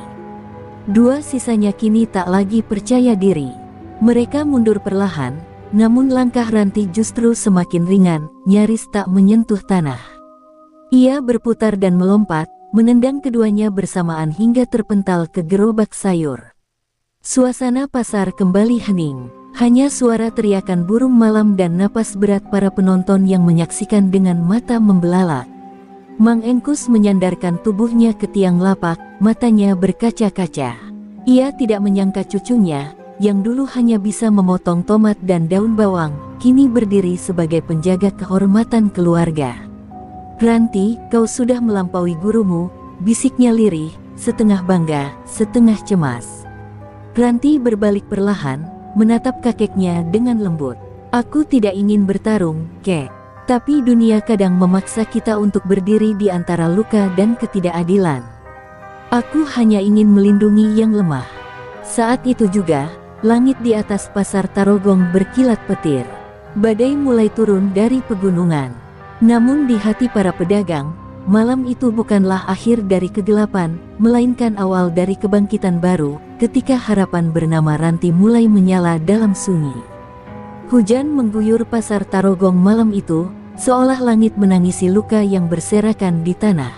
Dua sisanya kini tak lagi percaya diri. Mereka mundur perlahan, namun langkah Ranti justru semakin ringan, nyaris tak menyentuh tanah. Ia berputar dan melompat, menendang keduanya bersamaan hingga terpental ke gerobak sayur. Suasana pasar kembali hening, hanya suara teriakan burung malam dan napas berat para penonton yang menyaksikan dengan mata membelalak. Mang Engkus menyandarkan tubuhnya ke tiang lapak, matanya berkaca-kaca. Ia tidak menyangka cucunya, yang dulu hanya bisa memotong tomat dan daun bawang, kini berdiri sebagai penjaga kehormatan keluarga. "Ranti, kau sudah melampaui gurumu," bisiknya lirih, setengah bangga, setengah cemas. Ranti berbalik perlahan, menatap kakeknya dengan lembut. "Aku tidak ingin bertarung, Kek. Tapi dunia kadang memaksa kita untuk berdiri di antara luka dan ketidakadilan. Aku hanya ingin melindungi yang lemah." Saat itu juga, langit di atas pasar Tarogong berkilat petir. Badai mulai turun dari pegunungan. Namun di hati para pedagang, malam itu bukanlah akhir dari kegelapan, melainkan awal dari kebangkitan baru, ketika harapan bernama Ranti mulai menyala dalam sunyi. Hujan mengguyur pasar Tarogong malam itu, seolah langit menangisi luka yang berserakan di tanah.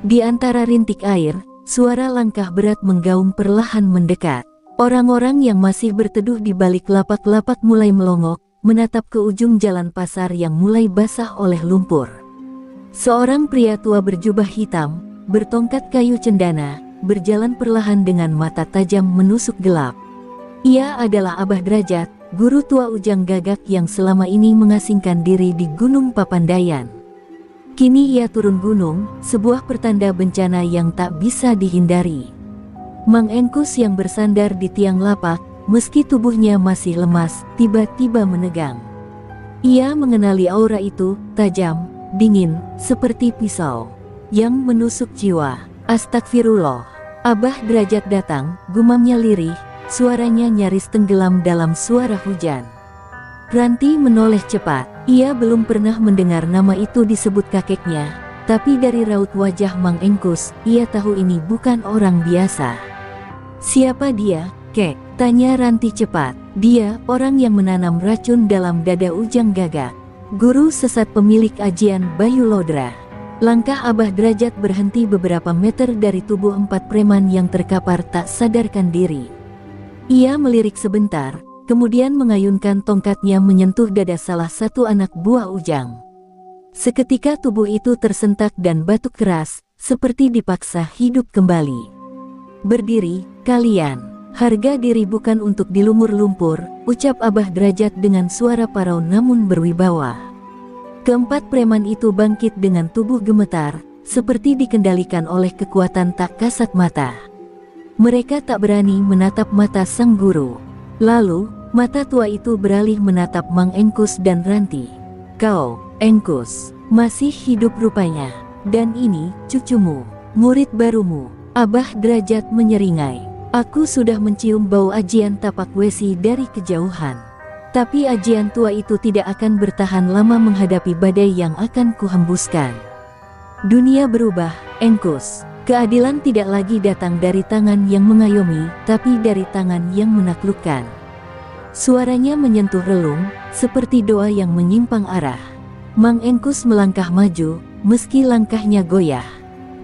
Di antara rintik air, suara langkah berat menggaung perlahan mendekat. Orang-orang yang masih berteduh di balik lapak-lapak mulai melongok, menatap ke ujung jalan pasar yang mulai basah oleh lumpur. Seorang pria tua berjubah hitam, bertongkat kayu cendana, berjalan perlahan dengan mata tajam menusuk gelap. Ia adalah Abah Derajat, guru tua Ujang Gagak yang selama ini mengasingkan diri di Gunung Papandayan. Kini ia turun gunung, sebuah pertanda bencana yang tak bisa dihindari. Mang Engkus yang bersandar di tiang lapak, meski tubuhnya masih lemas, tiba-tiba menegang. Ia mengenali aura itu, tajam, dingin, seperti pisau yang menusuk jiwa. Astagfirullah. Abah Derajat datang, gumamnya lirih, suaranya nyaris tenggelam dalam suara hujan. Ranti menoleh cepat. Ia belum pernah mendengar nama itu disebut kakeknya, tapi dari raut wajah Mang Engkus, ia tahu ini bukan orang biasa. "Siapa dia, kek?" tanya Ranti cepat. "Dia, orang yang menanam racun dalam dada Ujang Gagak. Guru sesat pemilik ajian Bayu Lodra." Langkah Abah Derajat berhenti beberapa meter dari tubuh 4 preman yang terkapar tak sadarkan diri. Ia melirik sebentar, kemudian mengayunkan tongkatnya menyentuh dada salah satu anak buah Ujang. Seketika tubuh itu tersentak dan batuk keras, seperti dipaksa hidup kembali. "Berdiri, kalian. Harga diri bukan untuk dilumur lumpur," ucap Abah Derajat dengan suara parau namun berwibawa. Keempat preman itu bangkit dengan tubuh gemetar, seperti dikendalikan oleh kekuatan tak kasat mata. Mereka tak berani menatap mata sang guru. Lalu, mata tua itu beralih menatap Mang Engkus dan Ranti. "Kau, Engkus, masih hidup rupanya. Dan ini, cucumu, murid barumu." Abah Derajat menyeringai. "Aku sudah mencium bau ajian tapak wesi dari kejauhan. Tapi ajian tua itu tidak akan bertahan lama menghadapi badai yang akan kuhembuskan. Dunia berubah, Engkus. Keadilan tidak lagi datang dari tangan yang mengayomi, tapi dari tangan yang menaklukkan." Suaranya menyentuh relung, seperti doa yang menyimpang arah. Mang Engkus melangkah maju, meski langkahnya goyah.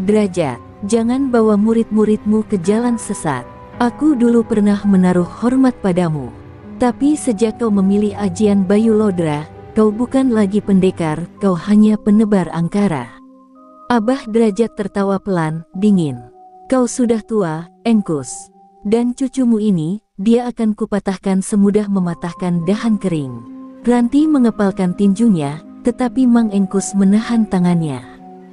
"Derajat, jangan bawa murid-muridmu ke jalan sesat. Aku dulu pernah menaruh hormat padamu. Tapi sejak kau memilih ajian Bayu Lodra, kau bukan lagi pendekar, kau hanya penebar angkara." Abah Derajat tertawa pelan, dingin. "Kau sudah tua, Engkus. Dan cucumu ini, dia akan kupatahkan semudah mematahkan dahan kering." Ranti mengepalkan tinjunya, tetapi Mang Engkus menahan tangannya.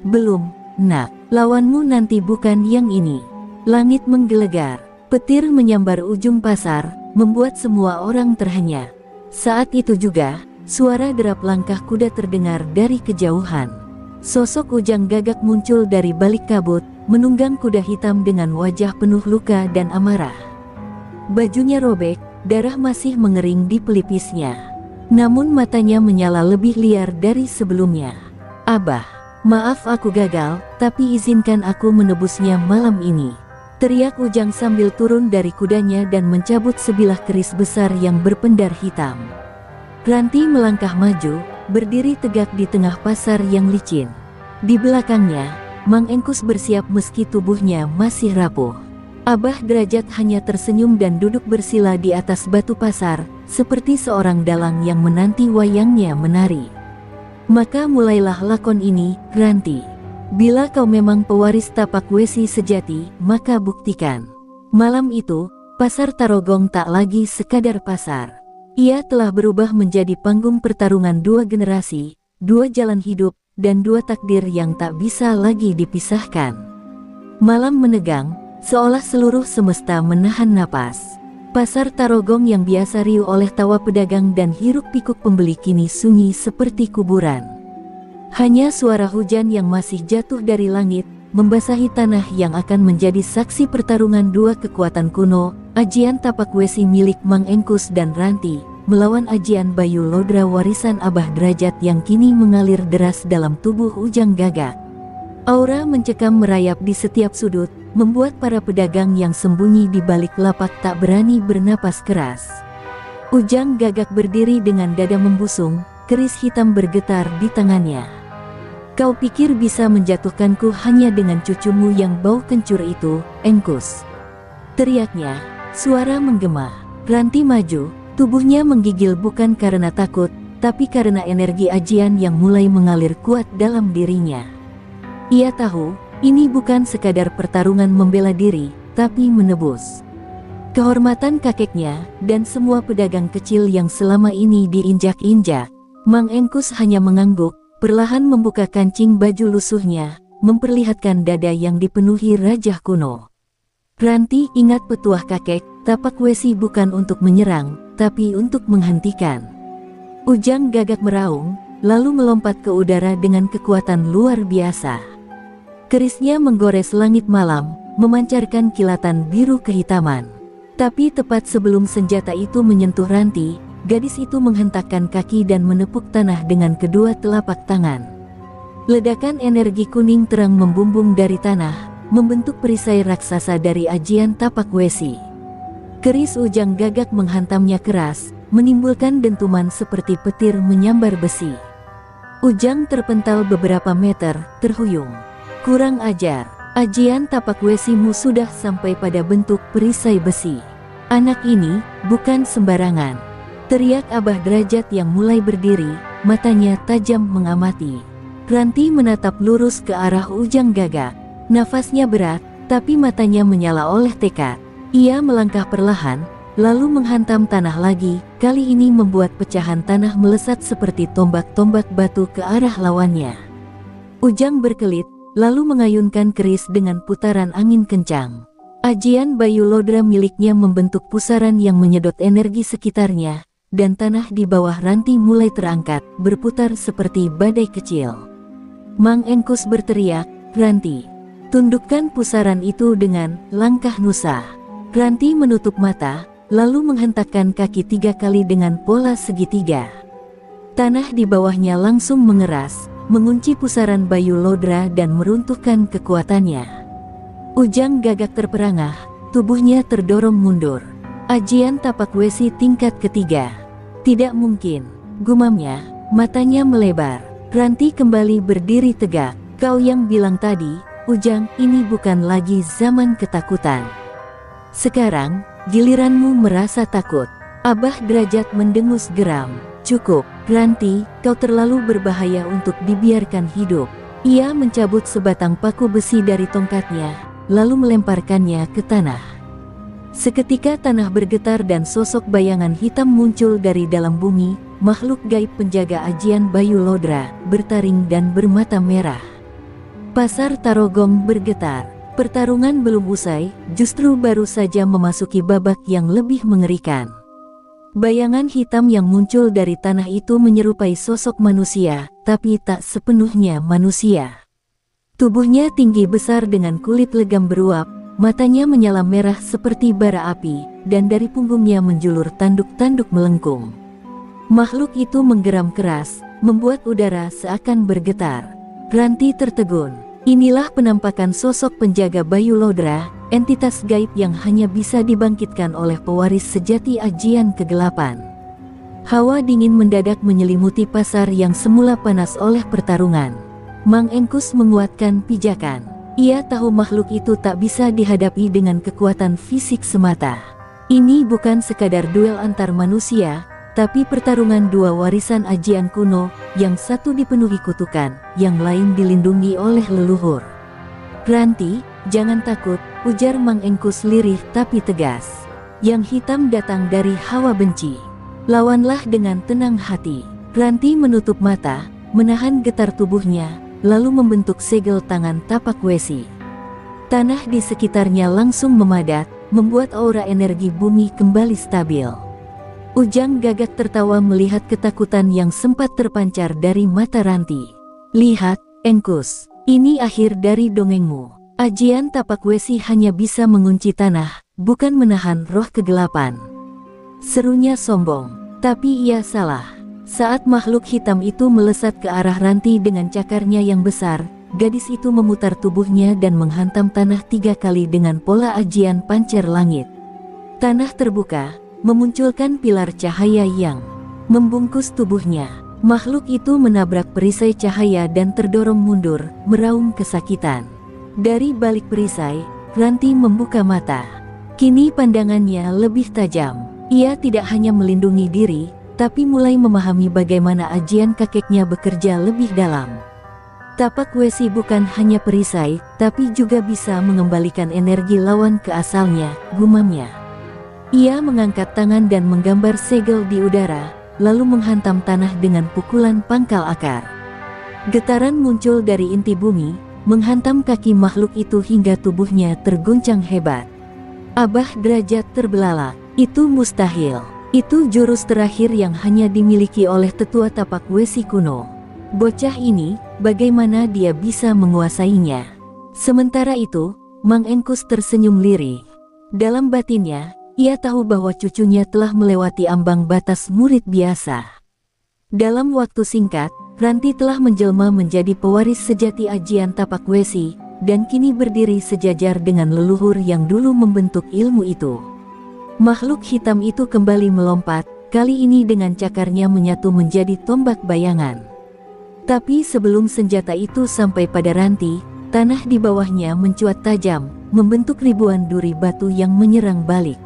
"Belum, nak. Lawanmu nanti bukan yang ini." Langit menggelegar. Petir menyambar ujung pasar, membuat semua orang terhenyak. Saat itu juga, suara derap langkah kuda terdengar dari kejauhan. Sosok Ujang Gagak muncul dari balik kabut, menunggang kuda hitam dengan wajah penuh luka dan amarah. Bajunya robek, darah masih mengering di pelipisnya. Namun matanya menyala lebih liar dari sebelumnya. "Abah, maaf aku gagal, tapi izinkan aku menebusnya malam ini," teriak Ujang sambil turun dari kudanya dan mencabut sebilah keris besar yang berpendar hitam. Ranti melangkah maju, berdiri tegak di tengah pasar yang licin. Di belakangnya, Mang Engkus bersiap meski tubuhnya masih rapuh. Abah Derajat hanya tersenyum dan duduk bersila di atas batu pasar, seperti seorang dalang yang menanti wayangnya menari. "Maka mulailah lakon ini, Ranti. Bila kau memang pewaris tapak wesi sejati, maka buktikan." Malam itu, pasar Tarogong tak lagi sekadar pasar. Ia telah berubah menjadi panggung pertarungan dua generasi, dua jalan hidup, dan dua takdir yang tak bisa lagi dipisahkan. Malam menegang, seolah seluruh semesta menahan napas. Pasar Tarogong yang biasa riuh oleh tawa pedagang dan hiruk-pikuk pembeli kini sunyi seperti kuburan. Hanya suara hujan yang masih jatuh dari langit, membasahi tanah yang akan menjadi saksi pertarungan dua kekuatan kuno, ajian tapak wesi milik Mang Engkus dan Ranti, melawan ajian Bayu Lodra warisan Abah Derajat yang kini mengalir deras dalam tubuh Ujang Gagak. Aura mencekam merayap di setiap sudut, membuat para pedagang yang sembunyi di balik lapak tak berani bernapas keras. Ujang Gagak berdiri dengan dada membusung, keris hitam bergetar di tangannya. "Kau pikir bisa menjatuhkanku hanya dengan cucumu yang bau kencur itu, Engkus?" teriaknya. Suara menggema. Ranti maju, tubuhnya menggigil bukan karena takut, tapi karena energi ajian yang mulai mengalir kuat dalam dirinya. Ia tahu, ini bukan sekadar pertarungan membela diri, tapi menebus kehormatan kakeknya dan semua pedagang kecil yang selama ini diinjak-injak. Mang Engkus hanya mengangguk, perlahan membuka kancing baju lusuhnya, memperlihatkan dada yang dipenuhi rajah kuno. "Ranti, ingat petuah kakek, tapak wesi bukan untuk menyerang, tapi untuk menghentikan." Ujang Gagak meraung, lalu melompat ke udara dengan kekuatan luar biasa. Kerisnya menggores langit malam, memancarkan kilatan biru kehitaman. Tapi tepat sebelum senjata itu menyentuh Ranti, gadis itu menghentakkan kaki dan menepuk tanah dengan kedua telapak tangan. Ledakan energi kuning terang membumbung dari tanah, membentuk perisai raksasa dari ajian tapak wesi. Keris Ujang Gagak menghantamnya keras, menimbulkan dentuman seperti petir menyambar besi. Ujang terpental beberapa meter, terhuyung. "Kurang ajar, ajian tapak wesimu sudah sampai pada bentuk perisai besi. Anak ini bukan sembarangan," teriak Abah Derajat yang mulai berdiri, matanya tajam mengamati. Ranti menatap lurus ke arah Ujang Gagak. Nafasnya berat, tapi matanya menyala oleh tekad. Ia melangkah perlahan, lalu menghantam tanah lagi, kali ini membuat pecahan tanah melesat seperti tombak-tombak batu ke arah lawannya. Ujang berkelit, lalu mengayunkan keris dengan putaran angin kencang. Ajian Bayu Lodra miliknya membentuk pusaran yang menyedot energi sekitarnya, dan tanah di bawah Ranti mulai terangkat, berputar seperti badai kecil. Mang Engkus berteriak, "Ranti, tundukkan pusaran itu dengan langkah nusa." Ranti menutup mata, lalu menghentakkan kaki 3 kali dengan pola segitiga. Tanah di bawahnya langsung mengeras, mengunci pusaran Bayu Lodra dan meruntuhkan kekuatannya. Ujang Gagak terperangah, tubuhnya terdorong mundur. "Ajian tapak wesi tingkat ketiga. Tidak mungkin," gumamnya, matanya melebar. Ranti kembali berdiri tegak. "Kau yang bilang tadi, Ujang, ini bukan lagi zaman ketakutan. Sekarang, giliranmu merasa takut." Abah Derajat mendengus geram. "Cukup, Ranti, kau terlalu berbahaya untuk dibiarkan hidup." Ia mencabut sebatang paku besi dari tongkatnya, lalu melemparkannya ke tanah. Seketika tanah bergetar dan sosok bayangan hitam muncul dari dalam bumi, makhluk gaib penjaga ajian Bayu Lodra, bertaring dan bermata merah. Pasar Tarogong bergetar. Pertarungan belum usai, justru baru saja memasuki babak yang lebih mengerikan. Bayangan hitam yang muncul dari tanah itu menyerupai sosok manusia, tapi tak sepenuhnya manusia. Tubuhnya tinggi besar dengan kulit legam beruap, matanya menyala merah seperti bara api, dan dari punggungnya menjulur tanduk-tanduk melengkung. Makhluk itu menggeram keras, membuat udara seakan bergetar. Ranti tertegun. Inilah penampakan sosok penjaga Bayu Lodra, entitas gaib yang hanya bisa dibangkitkan oleh pewaris sejati ajian kegelapan. Hawa dingin mendadak menyelimuti pasar yang semula panas oleh pertarungan. Mang Engkus menguatkan pijakan. Ia tahu makhluk itu tak bisa dihadapi dengan kekuatan fisik semata. Ini bukan sekadar duel antar manusia, tapi pertarungan dua warisan ajian kuno, yang satu dipenuhi kutukan, yang lain dilindungi oleh leluhur. "Ranti, jangan takut," ujar Mang Engkus lirih tapi tegas. "Yang hitam datang dari hawa benci. Lawanlah dengan tenang hati." Ranti menutup mata, menahan getar tubuhnya, lalu membentuk segel tangan tapak wesi. Tanah di sekitarnya langsung memadat, membuat aura energi bumi kembali stabil. Ujang Gagak tertawa melihat ketakutan yang sempat terpancar dari mata Ranti. "Lihat, Engkus, ini akhir dari dongengmu. Ajian tapak wesi hanya bisa mengunci tanah, bukan menahan roh kegelapan." Serunya sombong, tapi ia salah. Saat makhluk hitam itu melesat ke arah Ranti dengan cakarnya yang besar, gadis itu memutar tubuhnya dan menghantam tanah 3 kali dengan pola ajian pancar langit. Tanah terbuka, memunculkan pilar cahaya yang membungkus tubuhnya. Makhluk itu menabrak perisai cahaya dan terdorong mundur, meraung kesakitan. Dari balik perisai, Ranti membuka mata. Kini pandangannya lebih tajam. Ia tidak hanya melindungi diri, tapi mulai memahami bagaimana ajian kakeknya bekerja lebih dalam. Tapak Wesi bukan hanya perisai, tapi juga bisa mengembalikan energi lawan ke asalnya, gumamnya. Ia mengangkat tangan dan menggambar segel di udara, lalu menghantam tanah dengan pukulan pangkal akar. Getaran muncul dari inti bumi, menghantam kaki makhluk itu hingga tubuhnya terguncang hebat. Abah derajat terbelalak, itu mustahil. Itu jurus terakhir yang hanya dimiliki oleh tetua tapak Wesi kuno. Bocah ini, bagaimana dia bisa menguasainya? Sementara itu, Mang Engkus tersenyum lirih. Dalam batinnya, ia tahu bahwa cucunya telah melewati ambang batas murid biasa. Dalam waktu singkat, Ranti telah menjelma menjadi pewaris sejati ajian tapak Wesi, dan kini berdiri sejajar dengan leluhur yang dulu membentuk ilmu itu. Makhluk hitam itu kembali melompat, kali ini dengan cakarnya menyatu menjadi tombak bayangan. Tapi sebelum senjata itu sampai pada Ranti, tanah di bawahnya mencuat tajam, membentuk ribuan duri batu yang menyerang balik.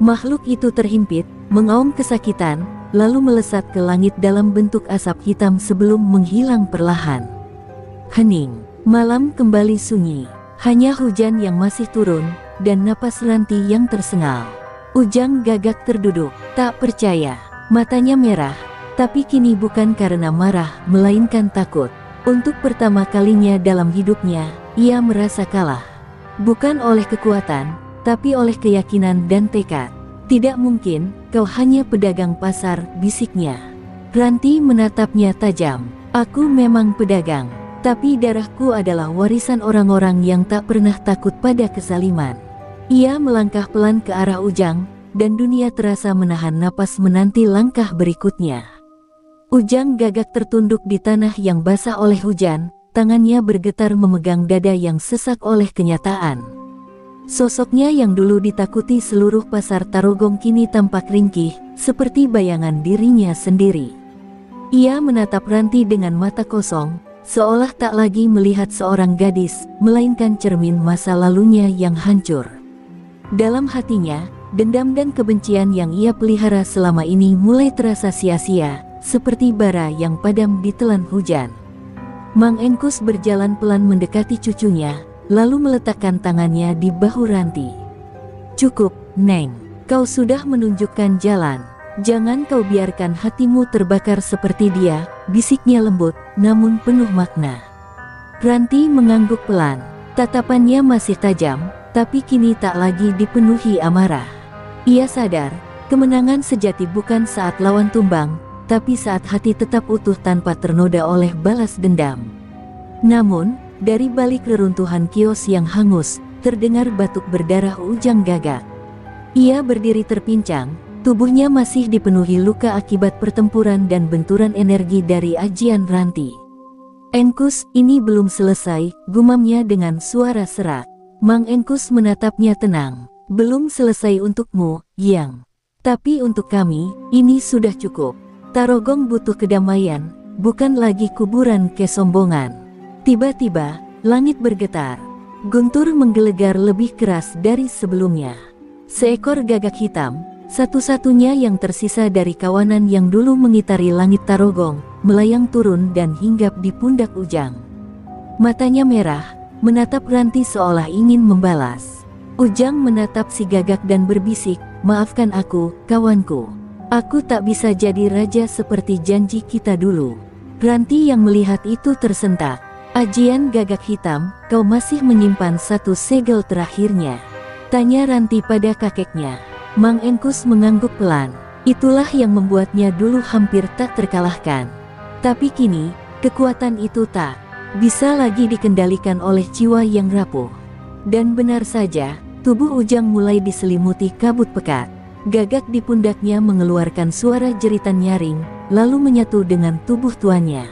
Makhluk itu terhimpit, mengaum kesakitan, lalu melesat ke langit dalam bentuk asap hitam sebelum menghilang perlahan. Hening, malam kembali sunyi. Hanya hujan yang masih turun, dan napas Ranti yang tersengal. Ujang Gagak terduduk, tak percaya. Matanya merah, tapi kini bukan karena marah, melainkan takut. Untuk pertama kalinya dalam hidupnya, ia merasa kalah. Bukan oleh kekuatan, tapi oleh keyakinan dan tekad. Tidak mungkin, kau hanya pedagang pasar, bisiknya. Ranti menatapnya tajam. Aku memang pedagang, tapi darahku adalah warisan orang-orang yang tak pernah takut pada kezaliman. Ia melangkah pelan ke arah Ujang, dan dunia terasa menahan napas menanti langkah berikutnya. Ujang Gagak tertunduk di tanah yang basah oleh hujan, tangannya bergetar memegang dada yang sesak oleh kenyataan. Sosoknya yang dulu ditakuti seluruh pasar Tarogong kini tampak ringkih, seperti bayangan dirinya sendiri. Ia menatap Ranti dengan mata kosong, seolah tak lagi melihat seorang gadis, melainkan cermin masa lalunya yang hancur. Dalam hatinya, dendam dan kebencian yang ia pelihara selama ini mulai terasa sia-sia, seperti bara yang padam ditelan hujan. Mang Engkus berjalan pelan mendekati cucunya, lalu meletakkan tangannya di bahu Ranti. Cukup, Neng. Kau sudah menunjukkan jalan. Jangan kau biarkan hatimu terbakar seperti dia, bisiknya lembut, namun penuh makna. Ranti mengangguk pelan. Tatapannya masih tajam, tapi kini tak lagi dipenuhi amarah. Ia sadar, kemenangan sejati bukan saat lawan tumbang, tapi saat hati tetap utuh tanpa ternoda oleh balas dendam. Namun, dari balik reruntuhan kios yang hangus, terdengar batuk berdarah Ujang Gagak. Ia berdiri terpincang, tubuhnya masih dipenuhi luka akibat pertempuran dan benturan energi dari ajian Ranti. Engkus, ini belum selesai, gumamnya dengan suara serak. Mang Engkus menatapnya tenang. Belum selesai untukmu, Yang. Tapi untuk kami, ini sudah cukup. Tarogong butuh kedamaian, bukan lagi kuburan kesombongan. Tiba-tiba, langit bergetar. Guntur menggelegar lebih keras dari sebelumnya. Seekor gagak hitam, satu-satunya yang tersisa dari kawanan yang dulu mengitari langit Tarogong, melayang turun dan hinggap di pundak Ujang. Matanya merah, menatap Ranti seolah ingin membalas. Ujang menatap si gagak dan berbisik, "Maafkan aku, kawanku. Aku tak bisa jadi raja seperti janji kita dulu." Ranti yang melihat itu tersentak. "Ajian Gagak Hitam, kau masih menyimpan satu segel terakhirnya?" tanya Ranti pada kakeknya. Mang Engkus mengangguk pelan. Itulah yang membuatnya dulu hampir tak terkalahkan. Tapi kini, kekuatan itu tak bisa lagi dikendalikan oleh jiwa yang rapuh. Dan benar saja, tubuh Ujang mulai diselimuti kabut pekat. Gagak di pundaknya mengeluarkan suara jeritan nyaring, lalu menyatu dengan tubuh tuannya.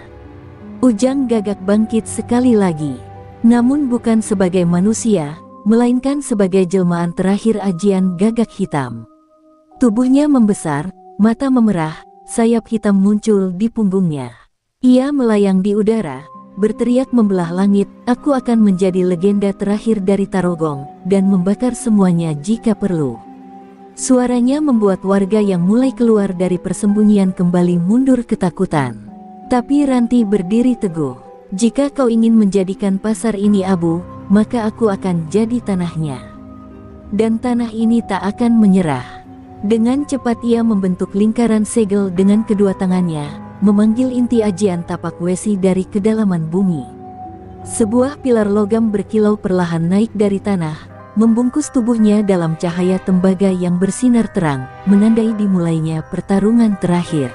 Ujang Gagak bangkit sekali lagi. Namun bukan sebagai manusia, melainkan sebagai jelmaan terakhir ajian Gagak Hitam. Tubuhnya membesar, mata memerah, sayap hitam muncul di punggungnya. Ia melayang di udara, berteriak membelah langit, "Aku akan menjadi legenda terakhir dari Tarogong, dan membakar semuanya jika perlu." Suaranya membuat warga yang mulai keluar dari persembunyian kembali mundur ketakutan. Tapi Ranti berdiri teguh. "Jika kau ingin menjadikan pasar ini abu, maka aku akan jadi tanahnya. Dan tanah ini tak akan menyerah." Dengan cepat ia membentuk lingkaran segel dengan kedua tangannya, memanggil inti ajian tapak wesi dari kedalaman bumi. Sebuah pilar logam berkilau perlahan naik dari tanah, membungkus tubuhnya dalam cahaya tembaga yang bersinar terang, menandai dimulainya pertarungan terakhir.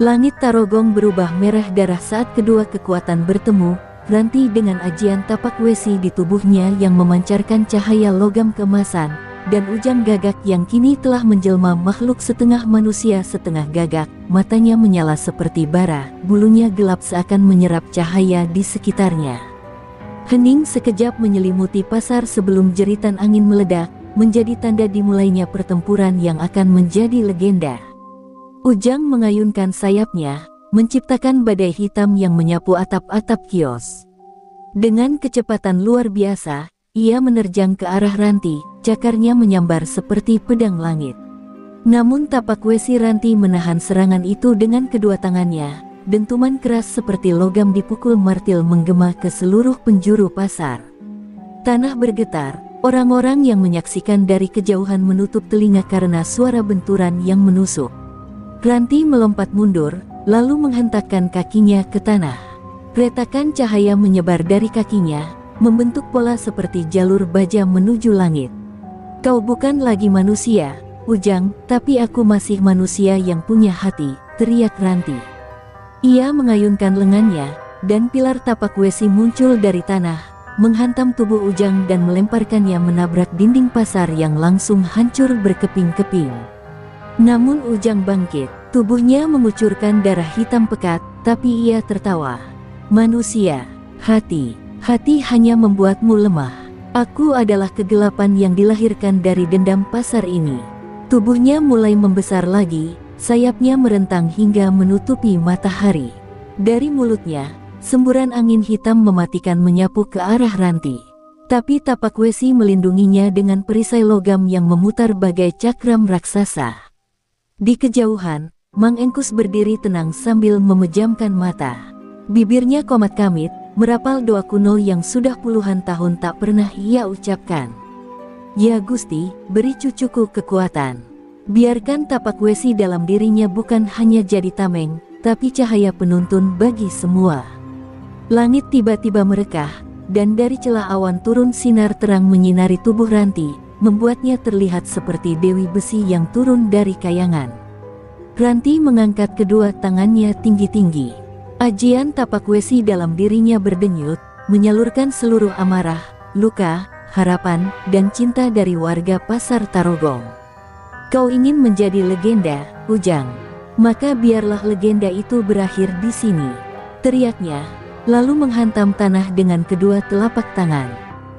Langit Tarogong berubah merah darah saat kedua kekuatan bertemu, Ranti dengan ajian tapak wesi di tubuhnya yang memancarkan cahaya logam keemasan, dan Ujang Gagak yang kini telah menjelma makhluk setengah manusia setengah gagak, matanya menyala seperti bara, bulunya gelap seakan menyerap cahaya di sekitarnya. Hening sekejap menyelimuti pasar sebelum jeritan angin meledak, menjadi tanda dimulainya pertempuran yang akan menjadi legenda. Ujang mengayunkan sayapnya, menciptakan badai hitam yang menyapu atap-atap kios. Dengan kecepatan luar biasa, ia menerjang ke arah Ranti, cakarnya menyambar seperti pedang langit. Namun tapak wesi Ranti menahan serangan itu dengan kedua tangannya, dentuman keras seperti logam dipukul martil menggema ke seluruh penjuru pasar. Tanah bergetar, orang-orang yang menyaksikan dari kejauhan menutup telinga karena suara benturan yang menusuk. Ranti melompat mundur, lalu menghentakkan kakinya ke tanah. Retakan cahaya menyebar dari kakinya, membentuk pola seperti jalur baja menuju langit. "Kau bukan lagi manusia, Ujang, tapi aku masih manusia yang punya hati," teriak Ranti. Ia mengayunkan lengannya, dan pilar tapak wesi muncul dari tanah, menghantam tubuh Ujang dan melemparkannya menabrak dinding pasar yang langsung hancur berkeping-keping. Namun Ujang bangkit, tubuhnya mengucurkan darah hitam pekat, tapi ia tertawa. "Manusia, hati hanya membuatmu lemah. Aku adalah kegelapan yang dilahirkan dari dendam pasar ini." Tubuhnya mulai membesar lagi, sayapnya merentang hingga menutupi matahari. Dari mulutnya, semburan angin hitam mematikan menyapu ke arah Ranti. Tapi tapak wesi melindunginya dengan perisai logam yang memutar bagai cakram raksasa. Di kejauhan, Mang Engkus berdiri tenang sambil memejamkan mata. Bibirnya komat kamit, merapal doa kuno yang sudah puluhan tahun tak pernah ia ucapkan. "Ya Gusti, beri cucuku kekuatan. Biarkan tapak wesi dalam dirinya bukan hanya jadi tameng, tapi cahaya penuntun bagi semua." Langit tiba-tiba merekah, dan dari celah awan turun sinar terang menyinari tubuh Ranti, membuatnya terlihat seperti dewi besi yang turun dari kayangan. Ranti mengangkat kedua tangannya tinggi-tinggi. Ajian tapak wesi dalam dirinya berdenyut, menyalurkan seluruh amarah, luka, harapan, dan cinta dari warga pasar Tarogong. "Kau ingin menjadi legenda, Ujang? Maka biarlah legenda itu berakhir di sini," teriaknya, lalu menghantam tanah dengan kedua telapak tangan.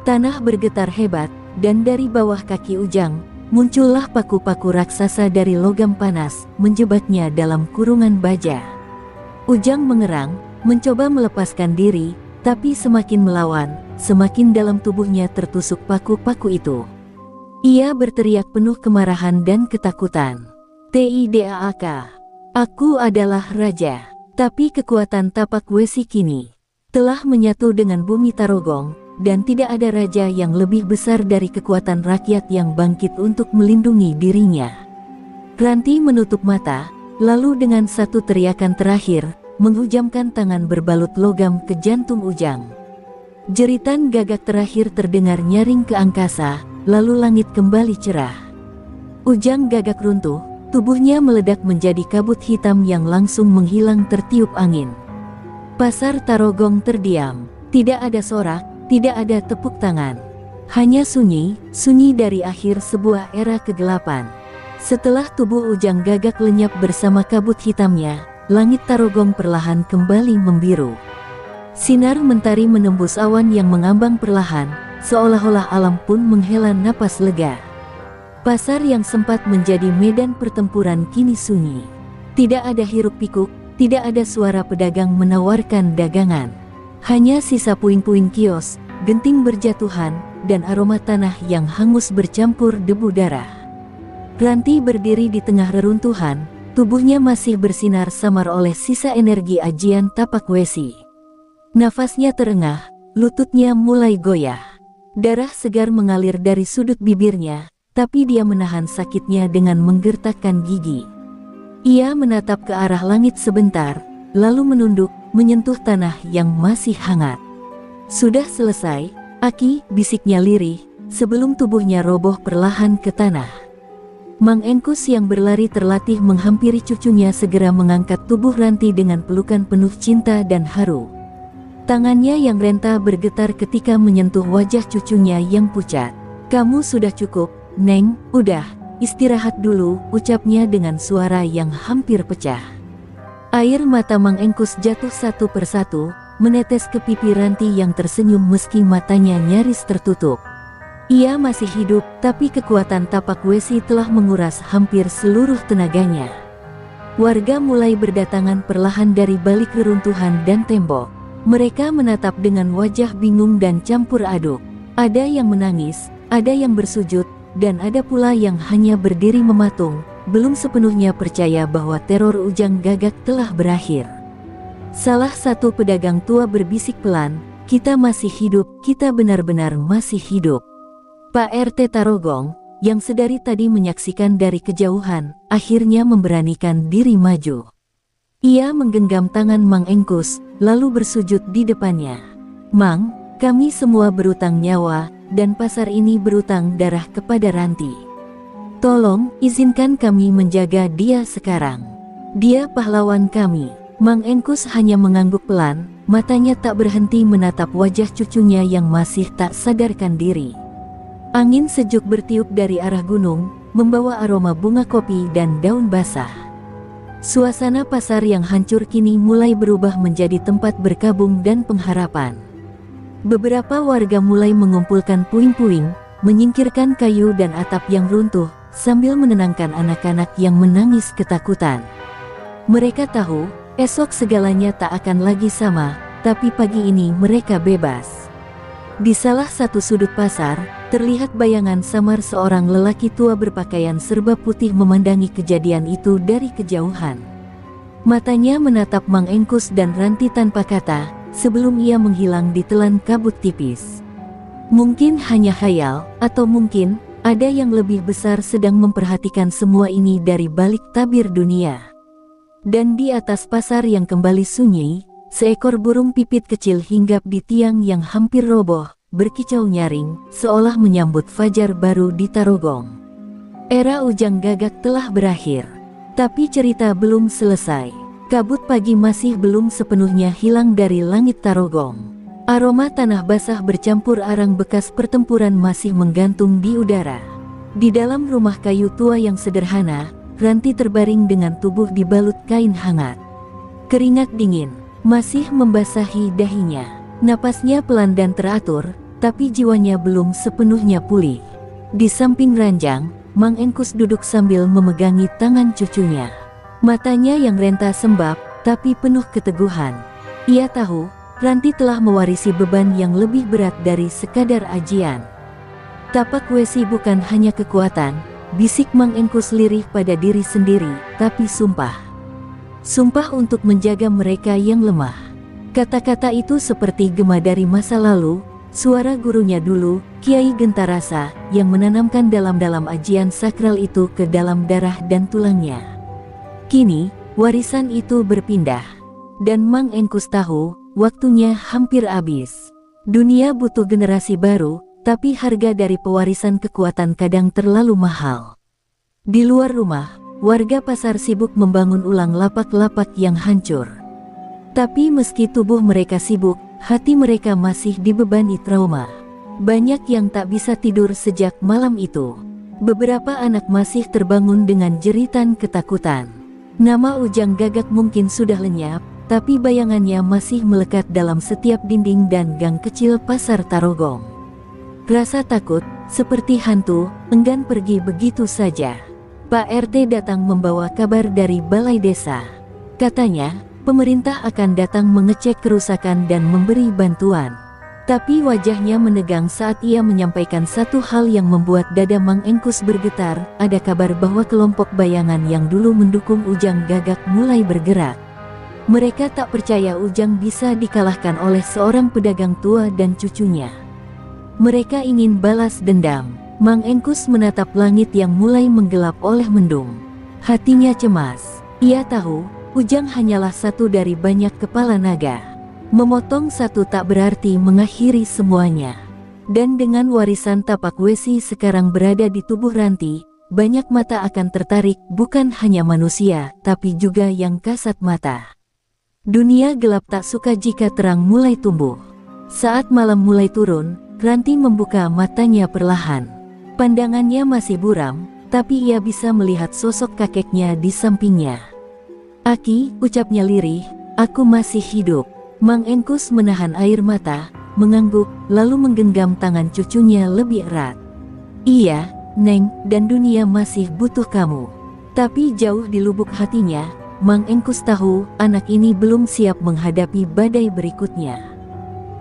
Tanah bergetar hebat, dan dari bawah kaki Ujang, muncullah paku-paku raksasa dari logam panas, menjebaknya dalam kurungan baja. Ujang mengerang, mencoba melepaskan diri, tapi semakin melawan, semakin dalam tubuhnya tertusuk paku-paku itu. Ia berteriak penuh kemarahan dan ketakutan. "Tidak, aku adalah raja." Tapi kekuatan tapak wesi kini telah menyatu dengan bumi Tarogong, dan tidak ada raja yang lebih besar dari kekuatan rakyat yang bangkit untuk melindungi dirinya. Ranti menutup mata, lalu dengan satu teriakan terakhir, menghujamkan tangan berbalut logam ke jantung Ujang. Jeritan gagak terakhir terdengar nyaring ke angkasa, lalu langit kembali cerah. Ujang Gagak runtuh, tubuhnya meledak menjadi kabut hitam yang langsung menghilang tertiup angin. Pasar Tarogong terdiam, tidak ada sorak, tidak ada tepuk tangan. Hanya sunyi dari akhir sebuah era kegelapan. Setelah tubuh Ujang Gagak lenyap bersama kabut hitamnya, langit Tarogong perlahan kembali membiru. Sinar mentari menembus awan yang mengambang perlahan, seolah-olah alam pun menghela napas lega. Pasar yang sempat menjadi medan pertempuran kini sunyi. Tidak ada hiruk-pikuk, tidak ada suara pedagang menawarkan dagangan. Hanya sisa puing-puing kios, genting berjatuhan, dan aroma tanah yang hangus bercampur debu darah. Ranti berdiri di tengah reruntuhan, tubuhnya masih bersinar samar oleh sisa energi ajian tapak wesi. Nafasnya terengah, lututnya mulai goyah. Darah segar mengalir dari sudut bibirnya, tapi dia menahan sakitnya dengan menggertakkan gigi. Ia menatap ke arah langit sebentar, lalu menunduk, menyentuh tanah yang masih hangat. Sudah selesai, Aki, bisiknya lirih, sebelum tubuhnya roboh perlahan ke tanah. Mang Engkus yang berlari terlatih menghampiri cucunya segera mengangkat tubuh Ranti dengan pelukan penuh cinta dan haru. Tangannya yang renta bergetar ketika menyentuh wajah cucunya yang pucat. "Kamu sudah cukup, Neng, udah, istirahat dulu," ucapnya dengan suara yang hampir pecah. Air mata Mang Engkus jatuh satu persatu, menetes ke pipi Ranti yang tersenyum meski matanya nyaris tertutup. Ia masih hidup, tapi kekuatan tapak wesi telah menguras hampir seluruh tenaganya. Warga mulai berdatangan perlahan dari balik reruntuhan dan tembok. Mereka menatap dengan wajah bingung dan campur aduk. Ada yang menangis, ada yang bersujud, dan ada pula yang hanya berdiri mematung, belum sepenuhnya percaya bahwa teror Ujang Gagak telah berakhir. Salah satu pedagang tua berbisik pelan, "Kita masih hidup, kita benar-benar masih hidup." Pak RT Tarogong, yang sedari tadi menyaksikan dari kejauhan, akhirnya memberanikan diri maju. Ia menggenggam tangan Mang Engkus, lalu bersujud di depannya. "Mang, kami semua berutang nyawa, dan pasar ini berutang darah kepada Ranti. Tolong, izinkan kami menjaga dia sekarang. Dia pahlawan kami." Mang Engkus hanya mengangguk pelan, matanya tak berhenti menatap wajah cucunya yang masih tak sadarkan diri. Angin sejuk bertiup dari arah gunung, membawa aroma bunga kopi dan daun basah. Suasana pasar yang hancur kini mulai berubah menjadi tempat berkabung dan pengharapan. Beberapa warga mulai mengumpulkan puing-puing, menyingkirkan kayu dan atap yang runtuh, sambil menenangkan anak-anak yang menangis ketakutan. Mereka tahu, esok segalanya tak akan lagi sama, tapi pagi ini mereka bebas. Di salah satu sudut pasar, terlihat bayangan samar seorang lelaki tua berpakaian serba putih memandangi kejadian itu dari kejauhan. Matanya menatap Mang Engkus dan Ranti tanpa kata, sebelum ia menghilang di telan kabut tipis. Mungkin hanya khayal, atau mungkin ada yang lebih besar sedang memperhatikan semua ini dari balik tabir dunia. Dan di atas pasar yang kembali sunyi, seekor burung pipit kecil hinggap di tiang yang hampir roboh, berkicau nyaring, seolah menyambut fajar baru di Tarogong. Era Ujang Gagak telah berakhir. Tapi cerita belum selesai. Kabut pagi masih belum sepenuhnya hilang dari langit Tarogong. Aroma tanah basah bercampur arang bekas pertempuran masih menggantung di udara. Di dalam rumah kayu tua yang sederhana, Ranti terbaring dengan tubuh dibalut kain hangat. Keringat dingin masih membasahi dahinya. Napasnya pelan dan teratur, tapi jiwanya belum sepenuhnya pulih. Di samping ranjang, Mang Engkus duduk sambil memegangi tangan cucunya. Matanya yang renta sembab, tapi penuh keteguhan. Ia tahu, Ranti telah mewarisi beban yang lebih berat dari sekadar ajian. "Tapak wesi bukan hanya kekuatan," bisik Mang Engkus lirih pada diri sendiri, "tapi sumpah. Sumpah untuk menjaga mereka yang lemah." Kata-kata itu seperti gema dari masa lalu, suara gurunya dulu, Kiai Gentarasa, yang menanamkan dalam-dalam ajian sakral itu ke dalam darah dan tulangnya. Kini, warisan itu berpindah. Dan Mang Engkus tahu, waktunya hampir habis. Dunia butuh generasi baru, tapi harga dari pewarisan kekuatan kadang terlalu mahal. Di luar rumah, warga pasar sibuk membangun ulang lapak-lapak yang hancur. Tapi meski tubuh mereka sibuk, hati mereka masih dibebani trauma. Banyak yang tak bisa tidur sejak malam itu. Beberapa anak masih terbangun dengan jeritan ketakutan. Nama Ujang Gagak mungkin sudah lenyap, tapi bayangannya masih melekat dalam setiap dinding dan gang kecil Pasar Tarogong. Rasa takut, seperti hantu, enggan pergi begitu saja. Pak RT datang membawa kabar dari balai desa. Katanya, pemerintah akan datang mengecek kerusakan dan memberi bantuan. Tapi wajahnya menegang saat ia menyampaikan satu hal yang membuat dada Mang Engkus bergetar. Ada kabar bahwa kelompok bayangan yang dulu mendukung Ujang Gagak mulai bergerak. Mereka tak percaya Ujang bisa dikalahkan oleh seorang pedagang tua dan cucunya. Mereka ingin balas dendam. Mang Engkus menatap langit yang mulai menggelap oleh mendung. Hatinya cemas. Ia tahu, Ujang hanyalah satu dari banyak kepala naga. Memotong satu tak berarti mengakhiri semuanya. Dan dengan warisan tapak wesi sekarang berada di tubuh Ranti, banyak mata akan tertarik, bukan hanya manusia, tapi juga yang kasat mata. Dunia gelap tak suka jika terang mulai tumbuh. Saat malam mulai turun, Ranti membuka matanya perlahan. Pandangannya masih buram, tapi ia bisa melihat sosok kakeknya di sampingnya. "Aki," ucapnya lirih, "aku masih hidup." Mang Engkus menahan air mata, mengangguk, lalu menggenggam tangan cucunya lebih erat. "Iya, Neng, dan dunia masih butuh kamu." Tapi jauh di lubuk hatinya, Mang Engkus tahu anak ini belum siap menghadapi badai berikutnya.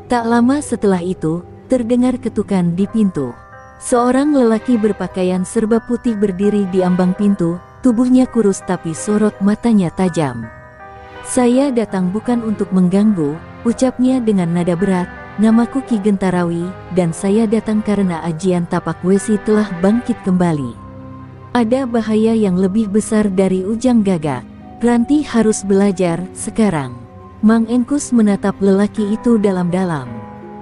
Tak lama setelah itu, terdengar ketukan di pintu. Seorang lelaki berpakaian serba putih berdiri di ambang pintu, tubuhnya kurus tapi sorot matanya tajam. "Saya datang bukan untuk mengganggu," ucapnya dengan nada berat, "namaku Ki Gentarawi, dan saya datang karena ajian tapak wesi telah bangkit kembali. Ada bahaya yang lebih besar dari Ujang Gagak. Ranti harus belajar sekarang." Mang Engkus menatap lelaki itu dalam-dalam.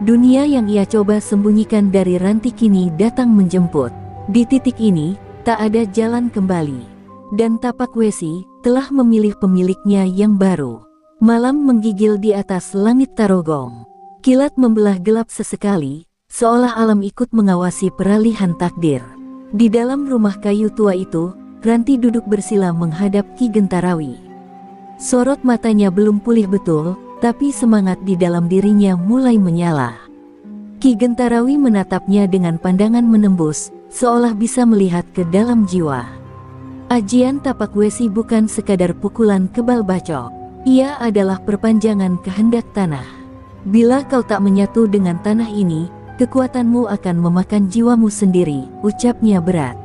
Dunia yang ia coba sembunyikan dari Ranti kini datang menjemput. Di titik ini, tak ada jalan kembali. Dan tapak wesi telah memilih pemiliknya yang baru. Malam menggigil di atas langit Tarogong. Kilat membelah gelap sesekali, seolah alam ikut mengawasi peralihan takdir. Di dalam rumah kayu tua itu, Ranti duduk bersila menghadap Ki Gentarawi. Sorot matanya belum pulih betul, tapi semangat di dalam dirinya mulai menyala. Ki Gentarawi menatapnya dengan pandangan menembus, seolah bisa melihat ke dalam jiwa. Ajian tapak wesi bukan sekadar pukulan kebal bacok. Ia adalah perpanjangan kehendak tanah. Bila kau tak menyatu dengan tanah ini, kekuatanmu akan memakan jiwamu sendiri, ucapnya berat.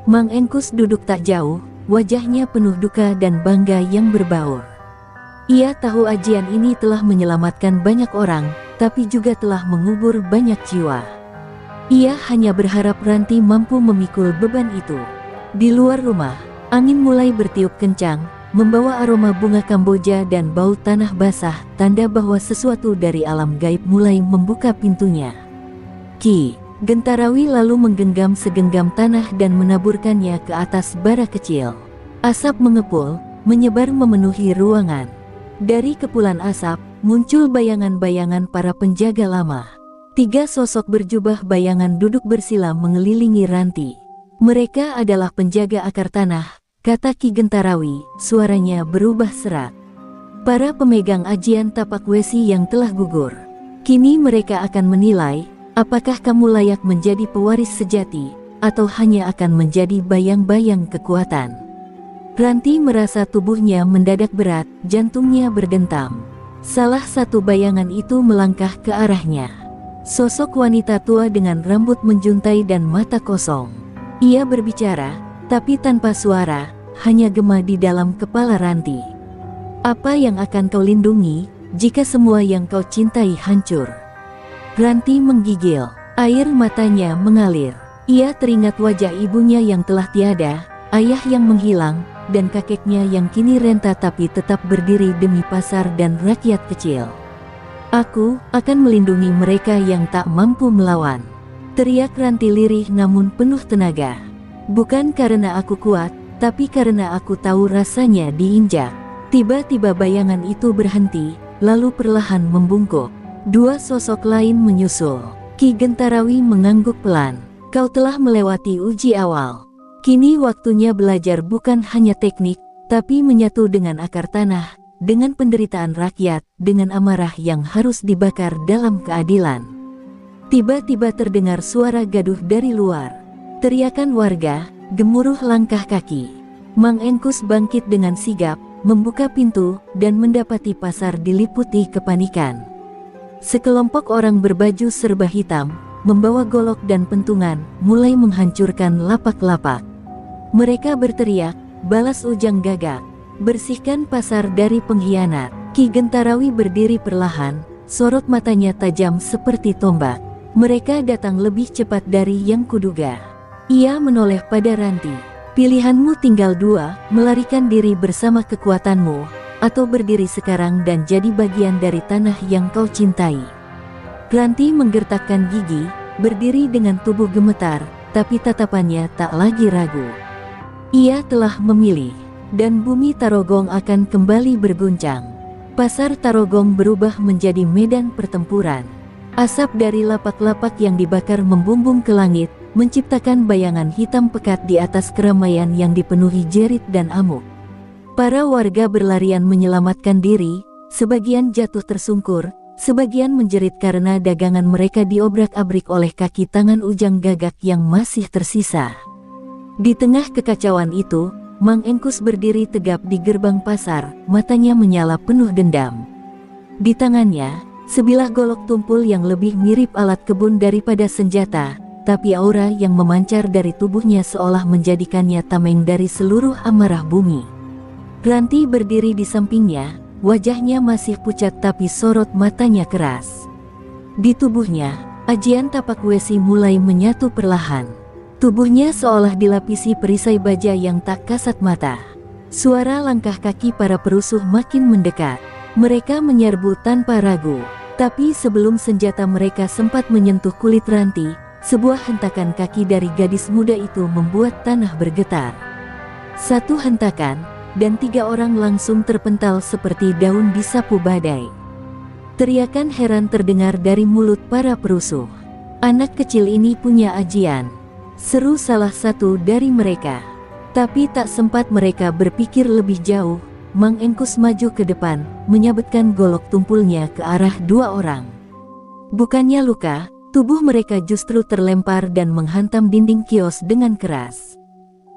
Mang Engkus duduk tak jauh, wajahnya penuh duka dan bangga yang berbaur. Ia tahu ajian ini telah menyelamatkan banyak orang, tapi juga telah mengubur banyak jiwa. Ia hanya berharap Ranti mampu memikul beban itu. Di luar rumah, angin mulai bertiup kencang, membawa aroma bunga Kamboja dan bau tanah basah, tanda bahwa sesuatu dari alam gaib mulai membuka pintunya. Ki Gentarawi lalu menggenggam segenggam tanah dan menaburkannya ke atas bara kecil. Asap mengepul, menyebar memenuhi ruangan. Dari kepulan asap, muncul bayangan-bayangan para penjaga lama. 3 sosok berjubah bayangan duduk bersila mengelilingi Ranti. "Mereka adalah penjaga akar tanah," kata Ki Gentarawi, suaranya berubah serak. "Para pemegang ajian tapak wesi yang telah gugur. Kini mereka akan menilai, apakah kamu layak menjadi pewaris sejati, atau hanya akan menjadi bayang-bayang kekuatan." Ranti merasa tubuhnya mendadak berat, jantungnya berdentam. Salah satu bayangan itu melangkah ke arahnya. Sosok wanita tua dengan rambut menjuntai dan mata kosong. Ia berbicara, tapi tanpa suara, hanya gema di dalam kepala Ranti. "Apa yang akan kau lindungi, jika semua yang kau cintai hancur?" Ranti menggigil, air matanya mengalir. Ia teringat wajah ibunya yang telah tiada, ayah yang menghilang, dan kakeknya yang kini renta tapi tetap berdiri demi pasar dan rakyat kecil. "Aku akan melindungi mereka yang tak mampu melawan," teriak Ranti lirih namun penuh tenaga. "Bukan karena aku kuat, tapi karena aku tahu rasanya diinjak." Tiba-tiba bayangan itu berhenti, lalu perlahan membungkuk. 2 sosok lain menyusul. Ki Gentarawi mengangguk pelan. "Kau telah melewati uji awal. Kini waktunya belajar bukan hanya teknik, tapi menyatu dengan akar tanah, dengan penderitaan rakyat, dengan amarah yang harus dibakar dalam keadilan. Tiba-tiba terdengar suara gaduh dari luar. Teriakan warga, gemuruh langkah kaki. Mang Engkus bangkit dengan sigap, membuka pintu, dan mendapati pasar diliputi kepanikan. Sekelompok orang berbaju serba hitam, membawa golok dan pentungan, mulai menghancurkan lapak-lapak. Mereka berteriak, "Balas Ujang Gagak! Bersihkan pasar dari pengkhianat!" Ki Gentarawi berdiri perlahan, sorot matanya tajam seperti tombak. "Mereka datang lebih cepat dari yang kuduga." Ia menoleh pada Ranti. "Pilihanmu tinggal dua, melarikan diri bersama kekuatanmu, atau berdiri sekarang dan jadi bagian dari tanah yang kau cintai." Ranti menggertakkan gigi, berdiri dengan tubuh gemetar, tapi tatapannya tak lagi ragu. Ia telah memilih, dan bumi Tarogong akan kembali berguncang. Pasar Tarogong berubah menjadi medan pertempuran. Asap dari lapak-lapak yang dibakar membumbung ke langit, menciptakan bayangan hitam pekat di atas keramaian yang dipenuhi jerit dan amuk. Para warga berlarian menyelamatkan diri, sebagian jatuh tersungkur, sebagian menjerit karena dagangan mereka diobrak-abrik oleh kaki tangan Ujang Gagak yang masih tersisa. Di tengah kekacauan itu, Mang Engkus berdiri tegap di gerbang pasar, matanya menyala penuh dendam. Di tangannya, sebilah golok tumpul yang lebih mirip alat kebun daripada senjata, tapi aura yang memancar dari tubuhnya seolah menjadikannya tameng dari seluruh amarah bumi. Ranti berdiri di sampingnya, wajahnya masih pucat tapi sorot matanya keras. Di tubuhnya, ajian tapak wesi mulai menyatu perlahan. Tubuhnya seolah dilapisi perisai baja yang tak kasat mata. Suara langkah kaki para perusuh makin mendekat. Mereka menyerbu tanpa ragu. Tapi sebelum senjata mereka sempat menyentuh kulit Ranti, sebuah hentakan kaki dari gadis muda itu membuat tanah bergetar. Satu hentakan, dan 3 orang langsung terpental seperti daun disapu badai. Teriakan heran terdengar dari mulut para perusuh. "Anak kecil ini punya ajian," seru salah satu dari mereka. Tapi tak sempat mereka berpikir lebih jauh, Mang Engkus maju ke depan, menyabetkan golok tumpulnya ke arah 2 orang. Bukannya luka, tubuh mereka justru terlempar dan menghantam dinding kios dengan keras.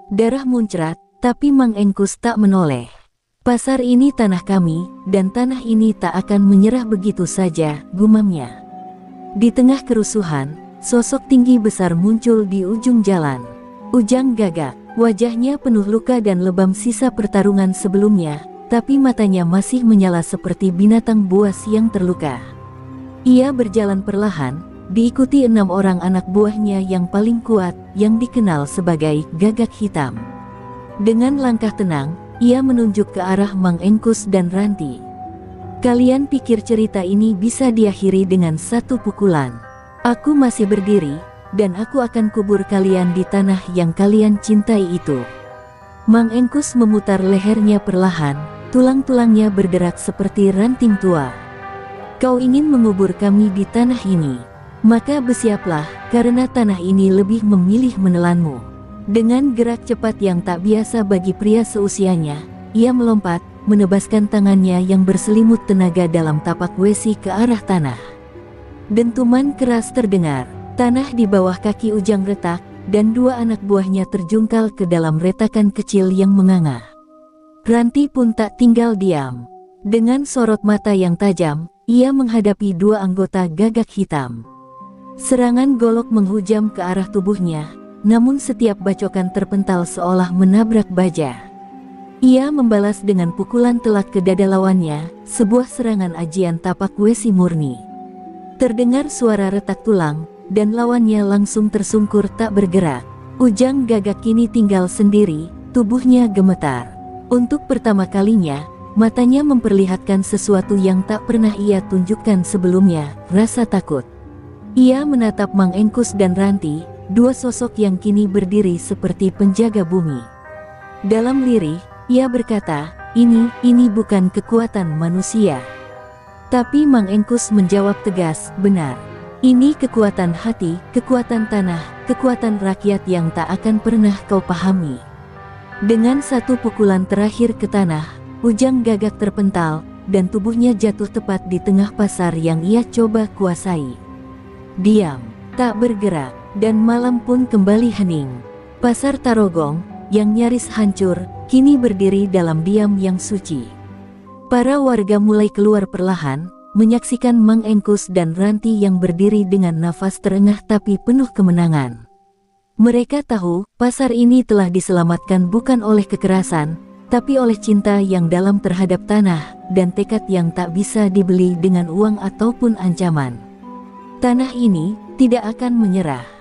Darah muncrat, tapi Mang Engkus tak menoleh. "Pasar ini tanah kami, dan tanah ini tak akan menyerah begitu saja," gumamnya. Di tengah kerusuhan, sosok tinggi besar muncul di ujung jalan. Ujang Gagak, wajahnya penuh luka dan lebam sisa pertarungan sebelumnya, tapi matanya masih menyala seperti binatang buas yang terluka. Ia berjalan perlahan, diikuti 6 orang anak buahnya yang paling kuat, yang dikenal sebagai Gagak Hitam. Dengan langkah tenang, ia menunjuk ke arah Mang Engkus dan Ranti. "Kalian pikir cerita ini bisa diakhiri dengan satu pukulan? Aku masih berdiri, dan aku akan kubur kalian di tanah yang kalian cintai itu." Mang Engkus memutar lehernya perlahan, tulang-tulangnya berderak seperti ranting tua. "Kau ingin mengubur kami di tanah ini? Maka bersiaplah, karena tanah ini lebih memilih menelanmu." Dengan gerak cepat yang tak biasa bagi pria seusianya, ia melompat, menebaskan tangannya yang berselimut tenaga dalam tapak wesi ke arah tanah. Dentuman keras terdengar, tanah di bawah kaki Ujang retak, dan 2 anak buahnya terjungkal ke dalam retakan kecil yang menganga. Ranti pun tak tinggal diam. Dengan sorot mata yang tajam, ia menghadapi 2 anggota Gagak Hitam. Serangan golok menghujam ke arah tubuhnya, namun setiap bacokan terpental seolah menabrak baja. Ia membalas dengan pukulan telak ke dada lawannya, sebuah serangan ajian tapak wesi murni. Terdengar suara retak tulang, dan lawannya langsung tersungkur tak bergerak. Ujang Gagak kini tinggal sendiri, tubuhnya gemetar. Untuk pertama kalinya, matanya memperlihatkan sesuatu yang tak pernah ia tunjukkan sebelumnya, rasa takut. Ia menatap Mang Engkus dan Ranti, 2 sosok yang kini berdiri seperti penjaga bumi. Dalam lirih, ia berkata, ini bukan kekuatan manusia." Tapi Mang Engkus menjawab tegas, "Benar. Ini kekuatan hati, kekuatan tanah, kekuatan rakyat yang tak akan pernah kau pahami." Dengan satu pukulan terakhir ke tanah, Ujang gagak terpental, dan tubuhnya jatuh tepat di tengah pasar yang ia coba kuasai. Diam, tak bergerak, dan malam pun kembali hening. Pasar Tarogong, yang nyaris hancur, kini berdiri dalam diam yang suci. Para warga mulai keluar perlahan, menyaksikan Mang Engkus dan Ranti yang berdiri dengan nafas terengah tapi penuh kemenangan. Mereka tahu, pasar ini telah diselamatkan bukan oleh kekerasan, tapi oleh cinta yang dalam terhadap tanah, dan tekad yang tak bisa dibeli dengan uang ataupun ancaman. Tanah ini tidak akan menyerah.